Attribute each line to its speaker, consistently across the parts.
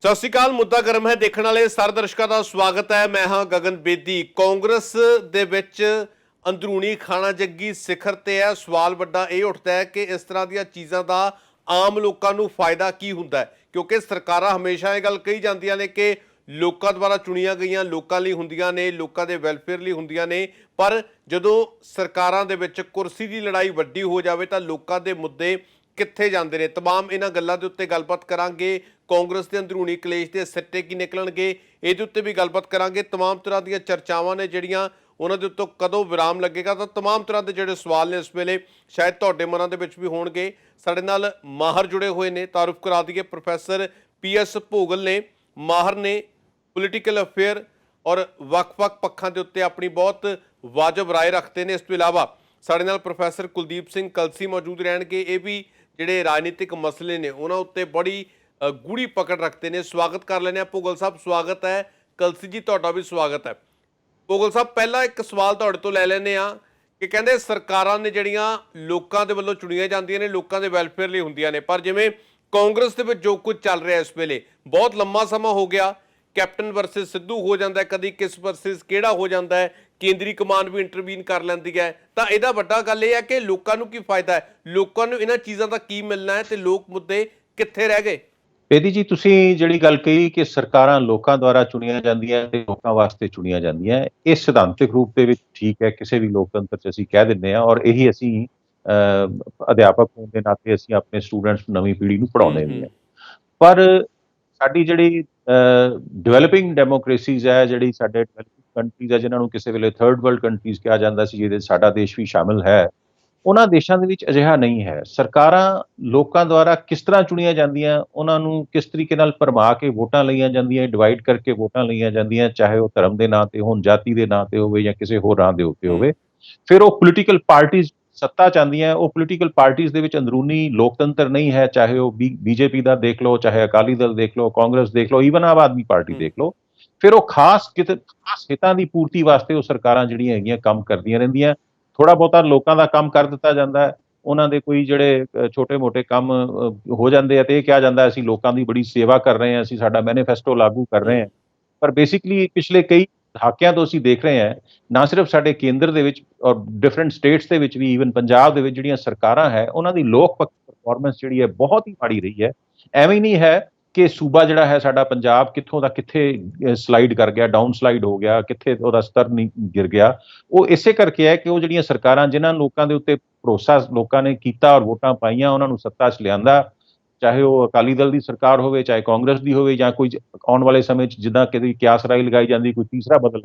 Speaker 1: ਸਤਿ ਸ਼੍ਰੀ ਅਕਾਲ। ਮੁੱਦਾ ਗਰਮ ਹੈ ਦੇਖਣ ਵਾਲੇ ਸਾਰੇ ਦਰਸ਼ਕਾਂ ਦਾ ਸਵਾਗਤ ਹੈ। ਮੈਂ ਹਾਂ ਗਗਨ ਬੇਦੀ। ਕਾਂਗਰਸ ਦੇ ਵਿੱਚ ਅੰਦਰੂਨੀ ਖਾਣਾ ਜੰਗੀ ਸਿਖਰ ਤੇ ਹੈ। ਸਵਾਲ ਵੱਡਾ ਇਹ ਉੱਠਦਾ ਹੈ ਕਿ ਇਸ ਤਰ੍ਹਾਂ ਦੀਆਂ ਚੀਜ਼ਾਂ ਦਾ ਆਮ ਲੋਕਾਂ ਨੂੰ ਫਾਇਦਾ ਕੀ ਹੁੰਦਾ ਹੈ, ਕਿਉਂਕਿ ਸਰਕਾਰਾਂ ਹਮੇਸ਼ਾ ਇਹ ਗੱਲ ਕਹੀ ਜਾਂਦੀਆਂ ਨੇ ਕਿ ਲੋਕਾਂ ਦੁਆਰਾ ਚੁਣੀਆਂ ਗਈਆਂ ਲੋਕਾਂ ਲਈ ਹੁੰਦੀਆਂ ਨੇ, ਲੋਕਾਂ ਦੇ ਵੈਲਫੇਅਰ ਲਈ ਹੁੰਦੀਆਂ ਨੇ। ਪਰ ਜਦੋਂ ਸਰਕਾਰਾਂ ਦੇ ਵਿੱਚ ਕੁਰਸੀ ਦੀ ਲੜਾਈ ਵੱਡੀ ਹੋ ਜਾਵੇ ਤਾਂ ਲੋਕਾਂ ਦੇ ਮੁੱਦੇ ਕਿੱਥੇ ਜਾਂਦੇ ਨੇ। तमाम ਇਹਨਾਂ ਗੱਲਾਂ ਦੇ ਉੱਤੇ ਗੱਲਬਾਤ ਕਰਾਂਗੇ। ਕਾਂਗਰਸ ਦੇ ਅੰਦਰੂਨੀ ਕਲੇਸ਼ ਦੇ ਸਿੱਟੇ ਕੀ ਨਿਕਲਣਗੇ, ਇਹਦੇ ਉੱਤੇ ਵੀ ਗੱਲਬਾਤ ਕਰਾਂਗੇ। तमाम ਤਰ੍ਹਾਂ ਦੀਆਂ ਚਰਚਾਵਾਂ ਨੇ ਜਿਹੜੀਆਂ ਉਹਨਾਂ ਦੇ ਉੱਤੋਂ ਕਦੋਂ ਵਿਰਾਮ ਲੱਗੇਗਾ, ਤਾਂ तमाम ਤਰ੍ਹਾਂ ਦੇ ਜਿਹੜੇ ਸਵਾਲ ਨੇ ਇਸ ਵੇਲੇ ਸ਼ਾਇਦ ਤੁਹਾਡੇ ਮਨਾਂ ਦੇ ਵਿੱਚ ਵੀ ਹੋਣਗੇ। ਸਾਡੇ ਨਾਲ ਮਾਹਰ ਜੁੜੇ ਹੋਏ ਨੇ, ਤਾਰੁਫ ਕਰਾ ਦਈਏ। ਪ੍ਰੋਫੈਸਰ PS ਭੋਗਲ ਨੇ, ਮਾਹਰ ਨੇ, ਪੋਲੀਟੀਕਲ ਅਫੇਅਰ ਔਰ ਵੱਖ-ਵੱਖ ਪੱਖਾਂ ਦੇ ਉੱਤੇ ਆਪਣੀ ਬਹੁਤ ਵਾਜਬ ਰਾਏ ਰੱਖਦੇ ਨੇ। ਇਸ ਤੋਂ ਇਲਾਵਾ ਸਾਡੇ ਨਾਲ ਪ੍ਰੋਫੈਸਰ ਕੁਲਦੀਪ ਸਿੰਘ ਕਲਸੀ ਮੌਜੂਦ ਰਹਿਣਗੇ। ਇਹ ਵੀ ਜਿਹੜੇ ਰਾਜਨੀਤਿਕ ਮਸਲੇ ਨੇ ਉਹਨਾਂ ਉੱਤੇ ਬੜੀ ਗੂੜੀ ਪਕੜ ਰੱਖਦੇ ਨੇ। ਸਵਾਗਤ ਕਰ ਲੈਂਦੇ ਹਾਂ ਭੋਗਲ ਸਾਹਿਬ। ਸਵਾਗਤ ਹੈ। ਕਲਸੀ ਜੀ ਤੁਹਾਡਾ ਵੀ ਸਵਾਗਤ ਹੈ। ਭੋਗਲ ਸਾਹਿਬ, ਪਹਿਲਾਂ ਇੱਕ ਸਵਾਲ ਤੁਹਾਡੇ ਤੋਂ ਲੈ ਲੈਂਦੇ ਹਾਂ ਕਿ ਕਹਿੰਦੇ ਸਰਕਾਰਾਂ ਨੇ ਜਿਹੜੀਆਂ ਲੋਕਾਂ ਦੇ ਵੱਲੋਂ ਚੁਣੀਆਂ ਜਾਂਦੀਆਂ ਨੇ, ਲੋਕਾਂ ਦੇ ਵੈਲਫੇਅਰ ਲਈ ਹੁੰਦੀਆਂ ਨੇ, ਪਰ ਜਿਵੇਂ ਕਾਂਗਰਸ ਦੇ ਵਿੱਚ ਜੋ ਕੁਝ ਚੱਲ ਰਿਹਾ ਇਸ ਵੇਲੇ, ਬਹੁਤ ਲੰਮਾ ਸਮਾਂ ਹੋ ਗਿਆ, ਕੈਪਟਨ ਵਰਸਸ ਸਿੱਧੂ ਹੋ ਜਾਂਦਾ, ਕਦੀ ਕਿਸ ਵਰਸਸ ਕਿਹੜਾ ਹੋ ਜਾਂਦਾ ਹੈ, ਕੇਂਦਰੀ ਕਮਾਨ ਵੀ ਇੰਟਰਵੀਨ ਕਰ ਲੈਂਦੀ ਹੈ। ਤਾਂ ਇਹਦਾ ਵੱਡਾ ਗੱਲ ਇਹ ਹੈ ਕਿ ਲੋਕਾਂ ਨੂੰ ਕੀ ਫਾਇਦਾ ਹੈ, ਲੋਕਾਂ ਨੂੰ ਇਹਨਾਂ ਚੀਜ਼ਾਂ ਦਾ ਕੀ ਮਿਲਣਾ ਹੈ ਤੇ ਲੋਕ ਮੁੱਦੇ ਕਿੱਥੇ ਰਹਿ ਗਏ।
Speaker 2: ਬੇਦੀ ਜੀ, ਤੁਸੀਂ ਜਿਹੜੀ ਗੱਲ ਕਹੀ ਕਿ ਸਰਕਾਰਾਂ ਲੋਕਾਂ ਦੁਆਰਾ ਚੁਣੀਆਂ ਜਾਂਦੀਆਂ ਤੇ ਲੋਕਾਂ ਵਾਸਤੇ ਚੁਣੀਆਂ ਜਾਂਦੀਆਂ, ਇਹ ਸਿਧਾਂਤਕ ਰੂਪ ਦੇ ਵਿੱਚ ਠੀਕ ਹੈ। ਕਿਸੇ ਵੀ ਲੋਕਤੰਤਰ 'ਚ ਅਸੀਂ ਕਹਿ ਦਿੰਦੇ ਹਾਂ, ਔਰ ਇਹੀ ਅਸੀਂ ਅਧਿਆਪਕ ਹੋਣ ਦੇ ਨਾਤੇ ਅਸੀਂ ਆਪਣੇ ਸਟੂਡੈਂਟਸ ਨਵੀਂ ਪੀੜ੍ਹੀ ਨੂੰ ਪੜ੍ਹਾਉਂਦੇ ਵੀ ਹਾਂ। ਪਰ ਸਾਡੀ ਜਿਹੜੀ ਡਿਵੈਲਪਿੰਗ ਡੈਮੋਕ੍ਰੇਸੀਜ਼ ਹੈ, ਜਿਹੜੀ ਸਾਡੇ ਡਿਵੈਲਪਿੰਗ ਕੰਟਰੀਜ਼ ਹੈ, ਜਿਨ੍ਹਾਂ ਨੂੰ ਕਿਸੇ ਵੇਲੇ ਥਰਡ ਵਰਲਡ ਕੰਟਰੀਜ਼ ਕਿਹਾ ਜਾਂਦਾ ਸੀ, ਜਿਹਦੇ ਸਾਡਾ ਦੇਸ਼ ਵੀ ਸ਼ਾਮਿਲ ਹੈ, ਉਹਨਾਂ ਦੇਸ਼ਾਂ ਦੇ ਵਿੱਚ ਅਜਿਹਾ ਨਹੀਂ ਹੈ। ਸਰਕਾਰਾਂ ਲੋਕਾਂ ਦੁਆਰਾ ਕਿਸ ਤਰ੍ਹਾਂ ਚੁਣੀਆਂ ਜਾਂਦੀਆਂ, ਉਹਨਾਂ ਨੂੰ ਕਿਸ ਤਰੀਕੇ ਨਾਲ ਭਰਮਾ ਕੇ ਵੋਟਾਂ ਲਈਆਂ ਜਾਂਦੀਆਂ, ਡਿਵਾਈਡ ਕਰਕੇ ਵੋਟਾਂ ਲਈਆਂ ਜਾਂਦੀਆਂ, ਚਾਹੇ ਉਹ ਧਰਮ ਦੇ ਨਾਂ ਤੇ ਹੋਣ, ਜਾਤੀ ਦੇ ਨਾਂ ਤੇ ਹੋਵੇ ਜਾਂ ਕਿਸੇ ਹੋਰ ਨਾਂ ਦੇ ਉੱਤੇ ਹੋਵੇ। ਫਿਰ ਉਹ ਪੋਲੀਟੀਕਲ ਪਾਰਟੀਜ਼ ਸੱਤਾ ਚਾਹੁੰਦੀਆਂ। ਉਹ ਪੋਲੀਟੀਕਲ ਪਾਰਟੀਜ਼ ਦੇ ਵਿੱਚ ਅੰਦਰੂਨੀ ਲੋਕਤੰਤਰ ਨਹੀਂ ਹੈ, ਚਾਹੇ ਉਹ ਬੀਜੇਪੀ ਦਾ ਦੇਖ ਲਓ, ਚਾਹੇ ਅਕਾਲੀ ਦਲ ਦੇਖ ਲਓ, ਕਾਂਗਰਸ ਦੇਖ ਲਓ, ਈਵਨ ਆਮ ਆਦਮੀ ਪਾਰਟੀ ਦੇਖ ਲਓ। ਫਿਰ ਉਹ ਖਾਸ ਹਿੱਤਾਂ ਦੀ ਪੂਰਤੀ ਵਾਸਤੇ ਉਹ ਸਰਕਾਰਾਂ ਜਿਹੜੀਆਂ ਹੈਗੀਆਂ ਕੰਮ ਕਰਦੀਆਂ ਰਹਿੰਦੀਆਂ। ਥੋੜਾ ਬਹੁਤਾ ਲੋਕਾਂ ਦਾ ਕੰਮ ਕਰ ਦਿੱਤਾ ਜਾਂਦਾ ਹੈ, ਉਹਨਾਂ ਦੇ ਕੋਈ ਜਿਹੜੇ ਛੋਟੇ-ਮੋਟੇ ਕੰਮ ਹੋ ਜਾਂਦੇ ਆ ਤੇ ਇਹ ਕਿਹਾ ਜਾਂਦਾ ਅਸੀਂ ਲੋਕਾਂ ਦੀ ਬੜੀ ਸੇਵਾ ਕਰ ਰਹੇ ਹਾਂ, ਅਸੀਂ ਸਾਡਾ ਮੈਨੀਫੈਸਟੋ ਲਾਗੂ ਕਰ ਰਹੇ ਹਾਂ। ਪਰ ਬੇਸਿਕਲੀ ਪਿਛਲੇ ਕਈ ਦਹਾਕਿਆਂ ਤੋਂ ਅਸੀਂ ਦੇਖ ਰਹੇ ਹਾਂ, ਨਾ ਸਿਰਫ ਸਾਡੇ ਕੇਂਦਰ ਦੇ ਵਿੱਚ ਔਰ ਡਿਫਰੈਂਟ ਸਟੇਟਸ ਦੇ ਵਿੱਚ ਵੀ, ਈਵਨ ਪੰਜਾਬ ਦੇ ਵਿੱਚ ਜਿਹੜੀਆਂ ਸਰਕਾਰਾਂ ਹੈ, ਉਹਨਾਂ ਦੀ ਲੋਕ ਪੱਖੀ ਪਰਫਾਰਮੈਂਸ ਜਿਹੜੀ ਹੈ ਬਹੁਤ ਹੀ ਮਾੜੀ ਰਹੀ ਹੈ। ਐਵੇਂ ਨਹੀਂ ਹੈ ਕਿ ਸੂਬਾ ਜਿਹੜਾ ਹੈ ਸਾਡਾ ਪੰਜਾਬ ਕਿੱਥੋਂ ਦਾ ਕਿੱਥੇ ਸਲਾਈਡ ਕਰ ਗਿਆ, ਡਾਊਨ ਸਲਾਈਡ ਹੋ ਗਿਆ, ਕਿੱਥੇ ਉਹਦਾ ਸਤਰ ਨਹੀਂ ਗਿਰ ਗਿਆ। ਉਹ ਇਸੇ ਕਰਕੇ ਹੈ ਕਿ ਉਹ ਜਿਹੜੀਆਂ ਸਰਕਾਰਾਂ, ਜਿਨ੍ਹਾਂ ਲੋਕਾਂ ਦੇ ਉੱਤੇ ਭਰੋਸਾ ਲੋਕਾਂ ਨੇ ਕੀਤਾ ਔਰ ਵੋਟਾਂ ਪਾਈਆਂ, ਉਹਨਾਂ ਨੂੰ ਸੱਤਾ 'ਚ ਲਿਆਂਦਾ, ਚਾਹੇ ਉਹ ਅਕਾਲੀ ਦਲ ਦੀ ਸਰਕਾਰ ਹੋਵੇ, ਚਾਹੇ ਕਾਂਗਰਸ ਦੀ ਹੋਵੇ, ਜਾਂ ਕੋਈ ਆਉਣ ਵਾਲੇ ਸਮੇਂ 'ਚ ਜਿੱਦਾਂ ਕਦੀ ਕਿਆਸ ਰਾਈ ਲਗਾਈ ਜਾਂਦੀ, ਕੋਈ ਤੀਸਰਾ ਬਦਲ,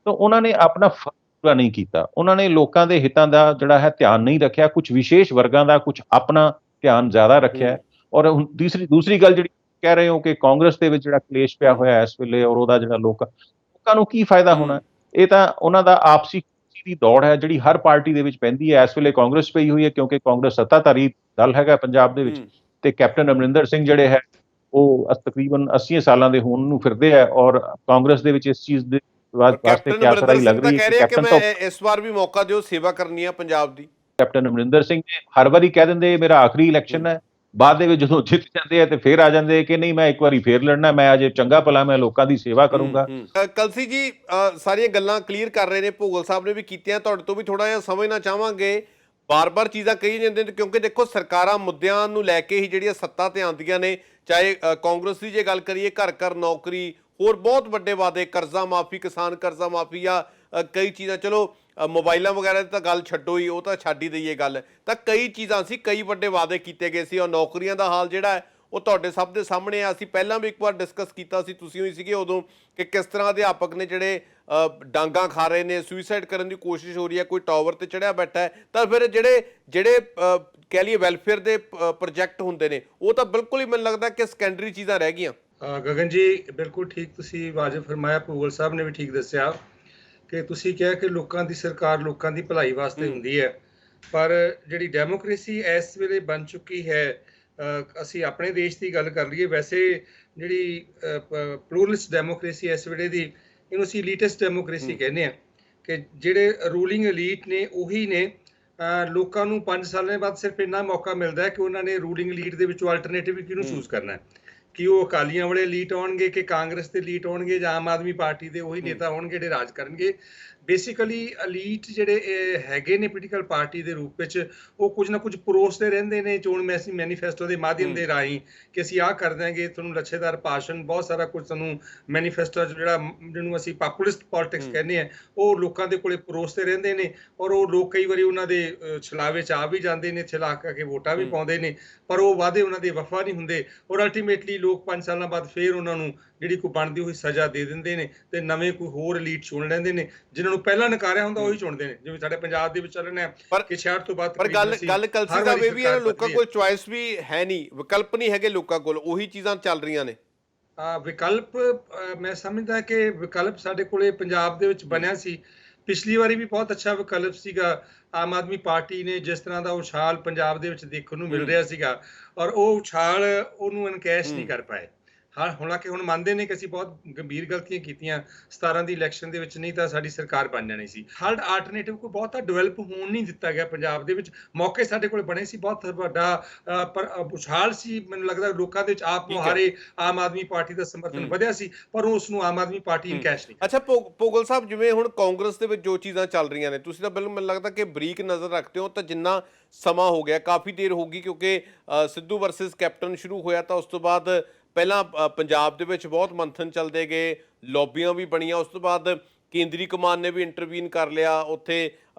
Speaker 2: ਤਾਂ ਉਹਨਾਂ ਨੇ ਆਪਣਾ ਫਰਜ਼ ਪੂਰਾ ਨਹੀਂ ਕੀਤਾ। ਉਹਨਾਂ ਨੇ ਲੋਕਾਂ ਦੇ ਹਿੱਤਾਂ ਦਾ ਜਿਹੜਾ ਹੈ ਧਿਆਨ ਨਹੀਂ ਰੱਖਿਆ, ਕੁਝ ਵਿਸ਼ੇਸ਼ ਵਰਗਾਂ ਦਾ ਕੁਝ ਆਪਣਾ ਧਿਆਨ ਜ਼ਿਆਦਾ ਰੱਖਿਆ। ਔਰ ਹੁਣ ਦੂਸਰੀ ਗੱਲ ਜਿਹੜੀ ਕਹਿ ਰਹੇ ਹੋ ਕਿ ਕਾਂਗਰਸ ਦੇ ਵਿੱਚ ਜਿਹੜਾ ਕਲੇਸ਼ ਪਿਆ ਹੋਇਆ ਇਸ ਵੇਲੇ, ਔਰ ਉਹਦਾ ਜਿਹੜਾ ਲੋਕਾਂ ਨੂੰ ਕੀ ਫਾਇਦਾ ਹੋਣਾ, ਇਹ ਤਾਂ ਉਹਨਾਂ ਦਾ ਆਪਸੀ ਦੀ ਦੌੜ ਹੈ ਜਿਹੜੀ ਹਰ ਪਾਰਟੀ ਦੇ ਵਿੱਚ ਪੈਂਦੀ ਹੈ। ਇਸ ਵੇਲੇ ਕਾਂਗਰਸ ਪਈ ਹੋਈ ਹੈ ਕਿਉਂਕਿ ਕਾਂਗਰਸ ਸੱਤਾਧਾਰੀ ਦਲ ਹੈਗਾ ਪੰਜਾਬ ਦੇ ਵਿੱਚ, ਤੇ ਕੈਪਟਨ ਅਮਰਿੰਦਰ ਸਿੰਘ ਜਿਹੜੇ ਹੈ ਉਹ ਤਕਰੀਬਨ 80 ਸਾਲਾਂ ਦੇ ਹੋਣ ਨੂੰ ਫਿਰਦੇ ਹੈ, ਔਰ ਕਾਂਗਰਸ ਦੇ ਵਿੱਚ ਇਸ ਚੀਜ਼ ਦੇ ਵਾਸਤੇ ਕਿਆਸ ਰਾਈ ਲੱਗ ਰਹੀ ਹੈ ਕਿ ਕੈਪਟਨ
Speaker 1: ਇਸ ਵਾਰ ਵੀ ਮੌਕਾ ਦਿਓ, ਸੇਵਾ ਕਰਨੀ ਹੈ ਪੰਜਾਬ ਦੀ।
Speaker 2: ਕੈਪਟਨ ਅਮਰਿੰਦਰ ਸਿੰਘ ਹਰ ਵਾਰੀ ਕਹਿ ਦਿੰਦੇ ਮੇਰਾ ਆਖਰੀ ਇਲੈਕਸ਼ਨ ਹੈ, ਬਾਅਦ ਦੇ ਵਿੱਚ ਜਦੋਂ ਜਿੱਤ ਜਾਂਦੇ ਆ ਤੇ ਫਿਰ ਆ ਜਾਂਦੇ ਕਿ ਨਹੀਂ ਮੈਂ ਇੱਕ ਵਾਰੀ ਫੇਰ ਲੜਨਾ, ਮੈਂ ਅਜੇ ਚੰਗਾ ਭਲਾ ਮੈਂ ਲੋਕਾਂ ਦੀ ਸੇਵਾ ਕਰੂੰਗਾ।
Speaker 1: ਕਲਸੀ ਜੀ ਸਾਰੀਆਂ ਗੱਲਾਂ ਕਲੀਅਰ ਕਰ ਰਹੇ ਨੇ, ਭੋਗਲ ਸਾਹਿਬ ਨੇ ਵੀ ਕੀਤੀਆਂ। ਤੁਹਾਡੇ ਤੋਂ ਵੀ ਥੋੜਾ ਜਿਹਾ ਸਮਝਣਾ ਚਾਹਾਂਗੇ। ਬਾਰ-ਬਾਰ ਚੀਜ਼ਾਂ ਕਹੀ ਜਾਂਦੇ ਨੇ ਕਿਉਂਕਿ ਦੇਖੋ ਸਰਕਾਰਾਂ ਮੁੱਦਿਆਂ ਨੂੰ ਲੈ ਕੇ ਹੀ ਜਿਹੜੀਆਂ ਸੱਤਾ ਤੇ ਆਉਂਦੀਆਂ ਨੇ, ਚਾਹੇ ਕਾਂਗਰਸ ਦੀ ਜੇ ਗੱਲ ਕਰੀਏ, ਘਰ-ਘਰ ਨੌਕਰੀ, ਹੋਰ ਬਹੁਤ ਵੱਡੇ ਵਾਅਦੇ, ਕਰਜ਼ਾ ਮਾਫੀ, ਕਿਸਾਨ ਕਰਜ਼ਾ ਮਾਫੀ, ਜਾਂ ਕਈ ਚੀਜ਼ਾਂ, ਚਲੋ ਮੋਬਾਈਲਾਂ ਵਗੈਰਾ ਦੀ ਤਾਂ ਗੱਲ ਛੱਡੋ ਹੀ, ਉਹ ਤਾਂ ਛੱਡ ਹੀ ਦਈਏ ਗੱਲ, ਤਾਂ ਕਈ ਚੀਜ਼ਾਂ ਸੀ, ਕਈ ਵੱਡੇ ਵਾਅਦੇ ਕੀਤੇ ਗਏ ਸੀ। ਔਰ ਨੌਕਰੀਆਂ ਦਾ ਹਾਲ ਜਿਹੜਾ ਹੈ ਉਹ ਤੁਹਾਡੇ ਸਭ ਦੇ ਸਾਹਮਣੇ ਆ। ਅਸੀਂ ਪਹਿਲਾਂ ਵੀ ਇੱਕ ਵਾਰ ਡਿਸਕਸ ਕੀਤਾ ਸੀ, ਤੁਸੀਂ ਹੋਈ ਸੀਗੇ ਉਦੋਂ, ਕਿ ਕਿਸ ਤਰ੍ਹਾਂ ਅਧਿਆਪਕ ਨੇ ਜਿਹੜੇ ਡਾਂਗਾਂ ਖਾ ਰਹੇ ਨੇ, ਸੁਈਸਾਈਡ ਕਰਨ ਦੀ ਕੋਸ਼ਿਸ਼ ਹੋ ਰਹੀ ਹੈ, ਕੋਈ ਟਾਵਰ ਤੇ ਚੜਿਆ ਬੈਠਾ ਹੈ। ਤਾਂ ਫਿਰ ਜਿਹੜੇ ਕਹਿ ਲਈਏ ਵੈਲਫੇਅਰ ਦੇ ਪ੍ਰੋਜੈਕਟ ਹੁੰਦੇ ਨੇ, ਉਹ ਤਾਂ ਬਿਲਕੁਲ ਹੀ ਮੈਨੂੰ ਲੱਗਦਾ ਕਿ ਸੈਕੰਡਰੀ ਚੀਜ਼ਾਂ ਰਹਿ ਗਈਆਂ।
Speaker 3: ਗਗਨ ਜੀ ਬਿਲਕੁਲ ਠੀਕ ਤੁਸੀਂ ਵਾਜਬ ਫਰਮਾਇਆ। ਭੂਗਲ ਸਾਹਿਬ ਨੇ ਵੀ ਠੀਕ ਦੱਸਿਆ ਕਿ ਤੁਸੀਂ ਕਿਹਾ ਕਿ ਲੋਕਾਂ ਦੀ ਸਰਕਾਰ ਲੋਕਾਂ ਦੀ ਭਲਾਈ ਵਾਸਤੇ ਹੁੰਦੀ ਹੈ, ਪਰ ਜਿਹੜੀ ਡੈਮੋਕ੍ਰੇਸੀ ਇਸ ਵੇਲੇ ਬਣ ਚੁੱਕੀ ਹੈ, ਅਸੀਂ ਆਪਣੇ ਦੇਸ਼ ਦੀ ਗੱਲ ਕਰ ਲਈਏ, ਵੈਸੇ ਜਿਹੜੀ ਪਲੂਰਲਿਸਟ ਡੈਮੋਕ੍ਰੇਸੀ ਇਸ ਵੇਲੇ ਦੀ, ਇਹਨੂੰ ਅਸੀਂ ਲੀਟੈਸਟ ਡੈਮੋਕ੍ਰੇਸੀ ਕਹਿੰਦੇ ਹਾਂ, ਕਿ ਜਿਹੜੇ ਰੂਲਿੰਗ ਐਲੀਟ ਨੇ ਉਹੀ ਨੇ। ਲੋਕਾਂ ਨੂੰ 5 ਸਾਲਾਂ ਬਾਅਦ ਸਿਰਫ ਇੰਨਾ ਮੌਕਾ ਮਿਲਦਾ ਹੈ ਕਿ ਉਹਨਾਂ ਨੇ ਰੂਲਿੰਗ ਐਲੀਟ ਦੇ ਵਿੱਚੋਂ ਆਲਟਰਨੇਟਿਵ ਕਿਹਨੂੰ ਚੂਜ਼ ਕਰਨਾ ਹੈ। ਕਿ ਉਹ ਅਕਾਲੀਆਂ ਵਾਲੇ ਲੀਡ ਆਉਣਗੇ ਕਿ ਕਾਂਗਰਸ ਦੇ ਲੀਡ ਆਉਣਗੇ ਜਾਂ ਆਮ ਆਦਮੀ ਪਾਰਟੀ ਦੇ ਉਹੀ ਨੇਤਾ ਹੋਣਗੇ ਜਿਹੜੇ ਰਾਜ ਕਰਨਗੇ। ਬੇਸਿਕਲੀ ਅਲੀਟ ਜਿਹੜੇ ਹੈਗੇ ਨੇ ਪੋਲੀਟੀਕਲ ਪਾਰਟੀ ਦੇ ਰੂਪ ਵਿੱਚ, ਉਹ ਕੁਝ ਨਾ ਕੁਝ ਪਰੋਸਦੇ ਰਹਿੰਦੇ ਨੇ ਚੋਣ ਮੈਨੀਫੈਸਟੋ ਦੇ ਮਾਧਿਅਮ ਦੇ ਰਾਹੀਂ ਕਿ ਅਸੀਂ ਆਹ ਕਰ ਦਾਂਗੇ, ਤੁਹਾਨੂੰ ਲੱਛੇਦਾਰ ਭਾਸ਼ਣ, ਬਹੁਤ ਸਾਰਾ ਕੁਝ ਤੁਹਾਨੂੰ ਮੈਨੀਫੈਸਟੋ ਜਿਹੜਾ ਜਿਹਨੂੰ ਅਸੀਂ ਪਾਪੂਲਿਸਟ ਪੋਲਿਟਿਕਸ ਕਹਿੰਦੇ ਆ, ਉਹ ਲੋਕਾਂ ਦੇ ਕੋਲੇ ਪਰੋਸਦੇ ਰਹਿੰਦੇ ਨੇ। ਔਰ ਉਹ ਲੋਕ ਕਈ ਵਾਰੀ ਉਹਨਾਂ ਦੇ ਛਲਾਵੇ 'ਚ ਆ ਵੀ ਜਾਂਦੇ ਨੇ, ਛਲਾ ਕੇ ਵੋਟਾਂ ਵੀ ਪਾਉਂਦੇ ਨੇ, ਪਰ ਉਹ ਵਾਅਦੇ ਉਹਨਾਂ ਦੇ ਵਫਾ ਨਹੀਂ ਹੁੰਦੇ। ਔਰ ਅਲਟੀਮੇਟਲੀ ਲੋਕ 5 ਸਾਲਾਂ ਬਾਅਦ ਫੇਰ ਉਹਨਾਂ ਨੂੰ ਜਿਹੜੀ ਕੋਈ ਬਣਦੀ ਹੋਈ ਸਜ਼ਾ ਦੇ ਦਿੰਦੇ ਨੇ ਤੇ ਨਵੇਂ ਕੋਈ ਹੋਰ ਲੀਡ ਚੁਣ ਲੈਂਦੇ ਨੇ, ਜਿਨ੍ਹਾਂ ਨੂੰ ਪਹਿਲਾਂ ਨਕਾਰਿਆ ਹੁੰਦਾ ਉਹੀ ਚੁਣਦੇ ਨੇ। ਜਿਵੇਂ ਸਾਡੇ ਪੰਜਾਬ ਦੇ ਵਿੱਚ ਚੱਲ ਰਿਹਾ ਕਿ 66 ਤੋਂ ਬਾਅਦ
Speaker 1: ਪਰ ਗੱਲ ਕਲਸੀ ਸਾਹਿਬ ਇਹ ਵੀ ਹੈ, ਲੋਕਾਂ ਕੋਲ ਚੁਆਇਸ ਵੀ ਹੈ ਨਹੀਂ, ਵਿਕਲਪ ਨਹੀਂ ਹੈਗੇ ਲੋਕਾਂ ਕੋਲ, ਉਹੀ ਚੀਜ਼ਾਂ ਚੱਲ ਰਹੀਆਂ ਨੇ।
Speaker 3: ਵਿਕਲਪ ਮੈਂ ਸਮਝਦਾ ਕਿ ਵਿਕਲਪ ਸਾਡੇ ਕੋਲੇ ਪੰਜਾਬ ਦੇ ਵਿੱਚ ਬਣਿਆ ਸੀ। ਪਿਛਲੀ ਵਾਰੀ ਵੀ ਬਹੁਤ ਅੱਛਾ ਵਿਕਲਪ ਸੀਗਾ। ਆਮ ਆਦਮੀ ਪਾਰਟੀ ਨੇ ਜਿਸ ਤਰ੍ਹਾਂ ਦਾ ਉਛਾਲ ਪੰਜਾਬ ਦੇ ਵਿੱਚ ਦੇਖਣ ਨੂੰ ਮਿਲ ਰਿਹਾ ਸੀਗਾ, ਔਰ ਉਹ ਉਛਾਲ ਉਹਨੂੰ ਇਨਕੈਸ਼ ਨਹੀਂ ਕਰ ਪਾਏ। ਹਾਂ, ਹਾਲਾਂਕਿ ਹੁਣ ਮੰਨਦੇ ਨੇ ਕਿ ਅਸੀਂ ਬਹੁਤ ਗੰਭੀਰ ਗਲਤੀਆਂ ਕੀਤੀਆਂ 17 ਦੀ ਇਲੈਕਸ਼ਨ ਦੇ ਵਿੱਚ, ਨਹੀਂ ਤਾਂ ਸਾਡੀ ਸਰਕਾਰ ਬਣ ਜਾਣੀ ਸੀ। ਥਰਡ ਆਲਟਰਨੇਟਿਵ ਕੋਈ ਬਹੁਤਾ ਡਿਵੈਲਪ ਹੋਣ ਨਹੀਂ ਦਿੱਤਾ ਗਿਆ ਪੰਜਾਬ ਦੇ ਵਿੱਚ। ਮੌਕੇ ਸਾਡੇ ਕੋਲ ਬਣੇ ਸੀ, ਬਹੁਤ ਵੱਡਾ ਪਰ ਉਛਾਲ ਸੀ। ਮੈਨੂੰ ਲੱਗਦਾ ਲੋਕਾਂ ਦੇ ਵਿੱਚ ਆਪ ਮੁਹਾਰੇ ਆਮ ਆਦਮੀ ਪਾਰਟੀ ਦਾ ਸਮਰਥਨ ਵਧਿਆ ਸੀ, ਪਰ ਉਸ ਨੂੰ ਆਮ ਆਦਮੀ ਪਾਰਟੀ ਇਨਕੈਸ਼ ਨਹੀਂ।
Speaker 1: ਅੱਛਾ ਭੋਗਲ ਸਾਹਿਬ, ਜਿਵੇਂ ਹੁਣ ਕਾਂਗਰਸ ਦੇ ਵਿੱਚ ਜੋ ਚੀਜ਼ਾਂ ਚੱਲ ਰਹੀਆਂ ਨੇ, ਤੁਸੀਂ ਤਾਂ ਬਿਲਕੁਲ ਮੈਨੂੰ ਲੱਗਦਾ ਕਿ ਬਰੀਕ ਨਜ਼ਰ ਰੱਖਦੇ ਹੋ, ਤਾਂ ਜਿੰਨਾ ਸਮਾਂ ਹੋ ਗਿਆ, ਕਾਫੀ ਦੇਰ ਹੋ ਗਈ, ਕਿਉਂਕਿ ਸਿੱਧੂ ਵਰਸਸ ਕੈਪਟਨ ਸ਼ੁਰੂ ਹੋਇਆ ਤਾਂ ਉਸ ਤੋਂ ਬਾਅਦ ਪਹਿਲਾਂ ਪੰਜਾਬ ਦੇ ਵਿੱਚ ਬਹੁਤ ਮੰਥਨ ਚੱਲਦੇ ਗਏ, ਲੌਬੀਆਂ ਵੀ ਬਣੀਆਂ, ਉਸ ਤੋਂ ਬਾਅਦ ਕੇਂਦਰੀ ਕਮਾਨ ਨੇ ਵੀ ਇੰਟਰਵੀਨ ਕਰ ਲਿਆ, ਉੱਥੇ